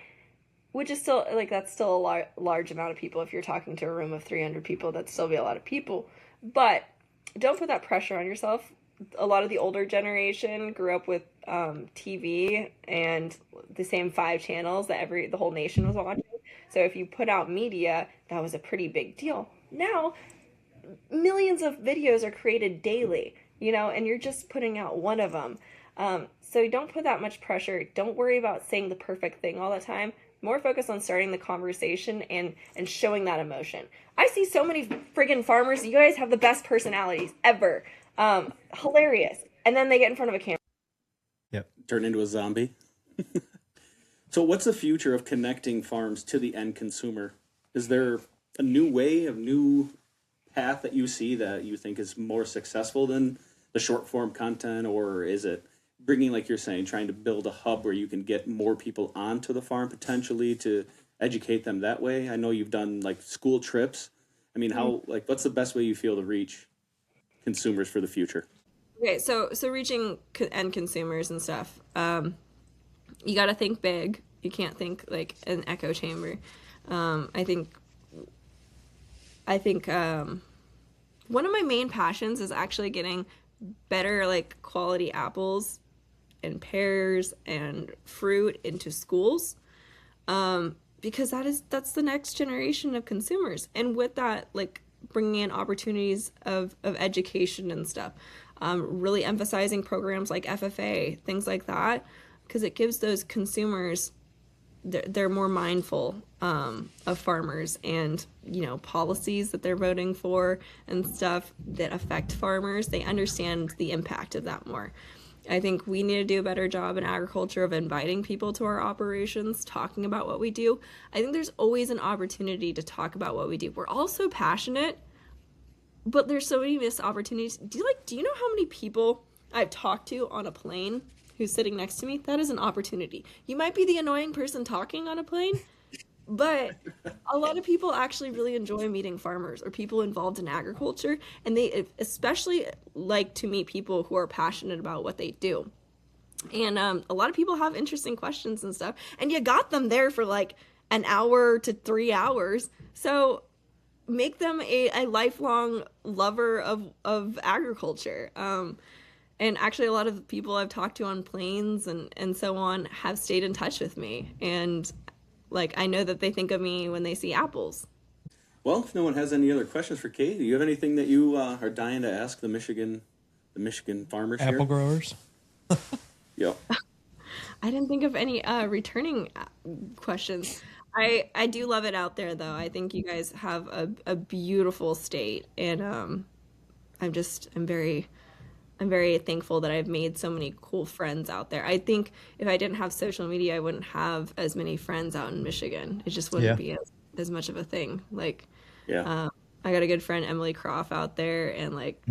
which is still like, that's still a large amount of people. If you're talking to a room of 300 people, that'd still be a lot of people. But don't put that pressure on yourself. A lot of the older generation grew up with TV and the same 5 channels that the whole nation was watching. So if you put out media, that was a pretty big deal. Now, millions of videos are created daily, you know, and you're just putting out one of them. So don't put that much pressure. Don't worry about saying the perfect thing all the time. More focus on starting the conversation and showing that emotion. I see so many friggin' farmers. You guys have the best personalities ever. Hilarious. And then they get in front of a camera. Yep. Turn into a zombie. So what's the future of connecting farms to the end consumer? Is there a new way, a new path that you see that you think is more successful than the short form content? Or is it bringing, like you're saying, trying to build a hub where you can get more people onto the farm potentially to educate them that way? I know you've done like school trips. I mean, what's the best way you feel to reach consumers for the future? Okay, so reaching end consumers and stuff, you got to think big. You can't think like an echo chamber. I think one of my main passions is actually getting better like quality apples and pears and fruit into schools, because that's the next generation of consumers, and with that, like bringing in opportunities of education and stuff, really emphasizing programs like FFA, things like that, because it gives those consumers, they're more mindful of farmers and, you know, policies that they're voting for and stuff that affect farmers. They understand the impact of that more. I think we need to do a better job in agriculture of inviting people to our operations, talking about what we do. I think there's always an opportunity to talk about what we do. We're all so passionate, but there's so many missed opportunities. Do you know how many people I've talked to on a plane who's sitting next to me? That is an opportunity. You might be the annoying person talking on a plane, but a lot of people actually really enjoy meeting farmers or people involved in agriculture, and they especially like to meet people who are passionate about what they do. And a lot of people have interesting questions and stuff, and you got them there for like an hour to 3 hours. So make them a lifelong lover of agriculture. And actually, a lot of the people I've talked to on planes and so on have stayed in touch with me. And like, I know that they think of me when they see apples. Well, if no one has any other questions for Kate, do you have anything that you are dying to ask the Michigan farmers here? Apple growers. Yep. I didn't think of any returning questions. I do love it out there, though. I think you guys have a beautiful state, and I'm very thankful that I've made so many cool friends out there. I think if I didn't have social media, I wouldn't have as many friends out in Michigan. It just wouldn't be as much of a thing. Like, I got a good friend, Emily Croft, out there, and like,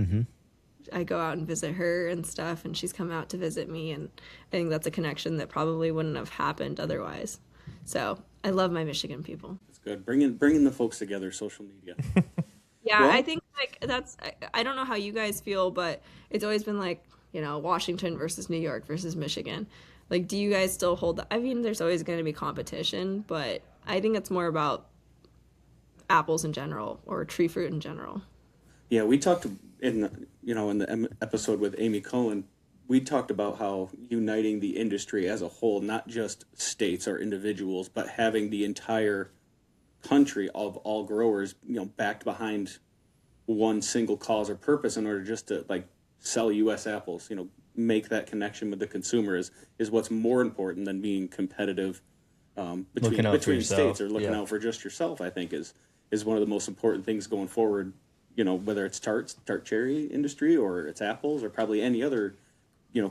I go out and visit her and stuff, and she's come out to visit me, and I think that's a connection that probably wouldn't have happened otherwise. So I love my Michigan people. That's good. Bringing the folks together, social media. Yeah, Well, I think like I don't know how you guys feel, but it's always been like, Washington versus New York versus Michigan. Like, do you guys still hold that? I mean, there's always going to be competition, but I think it's more about apples in general or tree fruit in general. Yeah, we talked in the episode with Amy Cohen. We talked about how uniting the industry as a whole, not just states or individuals, but having the entire country of all growers, backed behind one single cause or purpose in order just to like sell U.S. apples, make that connection with the consumer is what's more important than being competitive between states or looking out for just yourself. I think is one of the most important things going forward. Whether it's tart cherry industry or it's apples or probably any other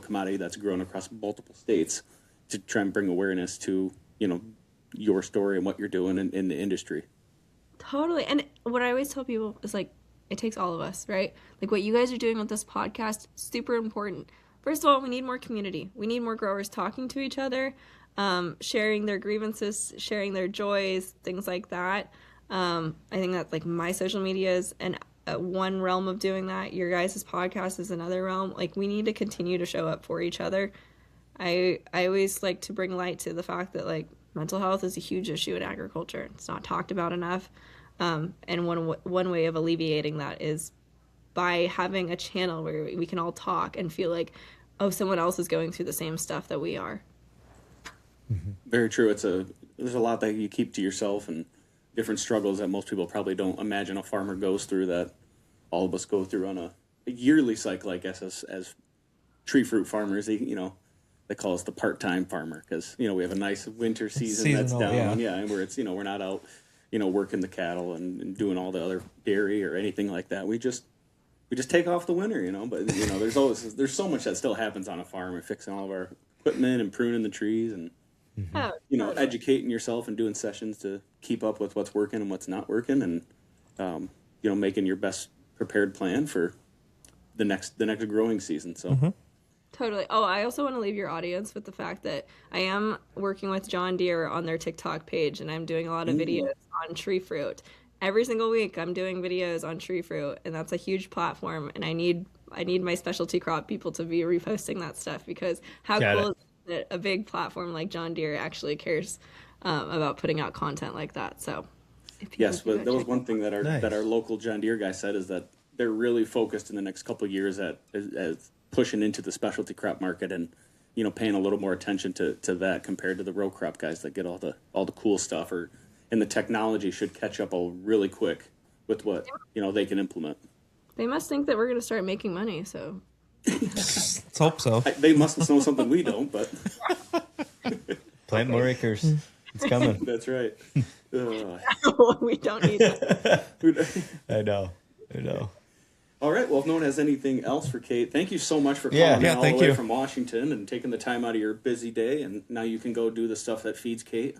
commodity that's grown across multiple states, to try and bring awareness to your story and what you're doing in the industry. Totally. And what I always tell people is like, it takes all of us, right? Like what you guys are doing with this podcast, super important. First of all, we need more community. We need more growers talking to each other, sharing their grievances, sharing their joys, things like that. I think that like my social media is one realm of doing that. Your guys' podcast is another realm. Like we need to continue to show up for each other. I always like to bring light to the fact that like mental health is a huge issue in agriculture. It's not talked about enough. And one way of alleviating that is by having a channel where we can all talk and feel like, oh, someone else is going through the same stuff that we are. Very true. There's a lot that you keep to yourself and different struggles that most people probably don't imagine a farmer goes through that all of us go through on a yearly cycle, I guess, as tree fruit farmers. They call us the part-time farmer because, we have a nice winter season that's down. Yeah. And where it's, we're not out, working the cattle and doing all the other dairy or anything like that. We just take off the winter, but, there's so much that still happens on a farm and fixing all of our equipment and pruning the trees and, educating yourself and doing sessions to keep up with what's working and what's not working and, making your best prepared plan for the next growing season. So. Totally. Oh, I also want to leave your audience with the fact that I am working with John Deere on their TikTok page, and I'm doing a lot of videos on tree fruit. Every single week, I'm doing videos on tree fruit, and that's a huge platform. And I need my specialty crop people to be reposting that stuff because how cool is it that a big platform like John Deere actually cares about putting out content like that? So, yes, but that was one thing that our local John Deere guy said is that they're really focused in the next couple of years at pushing into the specialty crop market and paying a little more attention to that compared to the row crop guys that get all the cool stuff and the technology should catch up really quick with what they can implement. They must think that we're going to start making money, so let's hope so. They must know something we don't, but plant more acres. It's coming. That's right. We don't need it. I know. All right. Well, if no one has anything else for Kate, thank you so much for calling in all the way from Washington and taking the time out of your busy day. And now you can go do the stuff that feeds Kate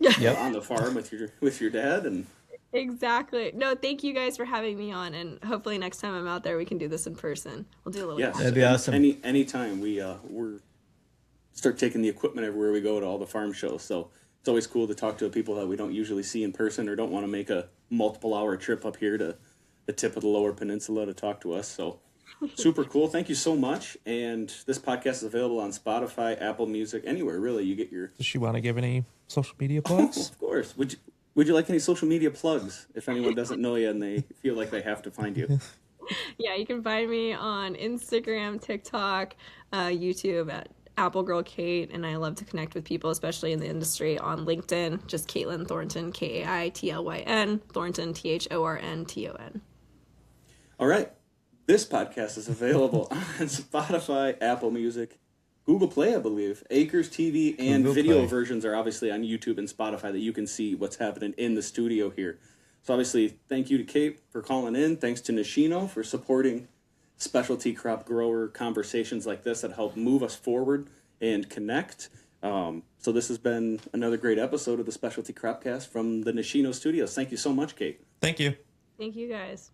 on the farm with your dad. And exactly. No, thank you guys for having me on. And hopefully next time I'm out there, we can do this in person. We'll do a little. Yes, that'd be awesome. Anytime we're start taking the equipment everywhere we go to all the farm shows. So it's always cool to talk to people that we don't usually see in person or don't want to make a multiple hour trip up here to the tip of the Lower Peninsula to talk to us. So super cool. Thank you so much. And this podcast is available on Spotify, Apple Music, anywhere really you get your. Does she want to give any social media plugs? Of course. Would Would you like any social media plugs if anyone doesn't know you and they feel like they have to find you? Yeah, you can find me on Instagram, TikTok, YouTube at Apple Girl Kate, and I love to connect with people, especially in the industry, on LinkedIn. Just Caitlin Thornton, Kaitlyn, Thornton, Thornton. All right. This podcast is available on Spotify, Apple Music, Google Play, I believe. Acres TV and Google video Play. versions are obviously on YouTube and Spotify that you can see what's happening in the studio here. So obviously, thank you to Kate for calling in. Thanks to Nishino for supporting specialty crop grower conversations like this that help move us forward and connect. So this has been another great episode of the Specialty Cropcast from the Nishino Studios. Thank you so much, Kate. Thank you. Thank you guys.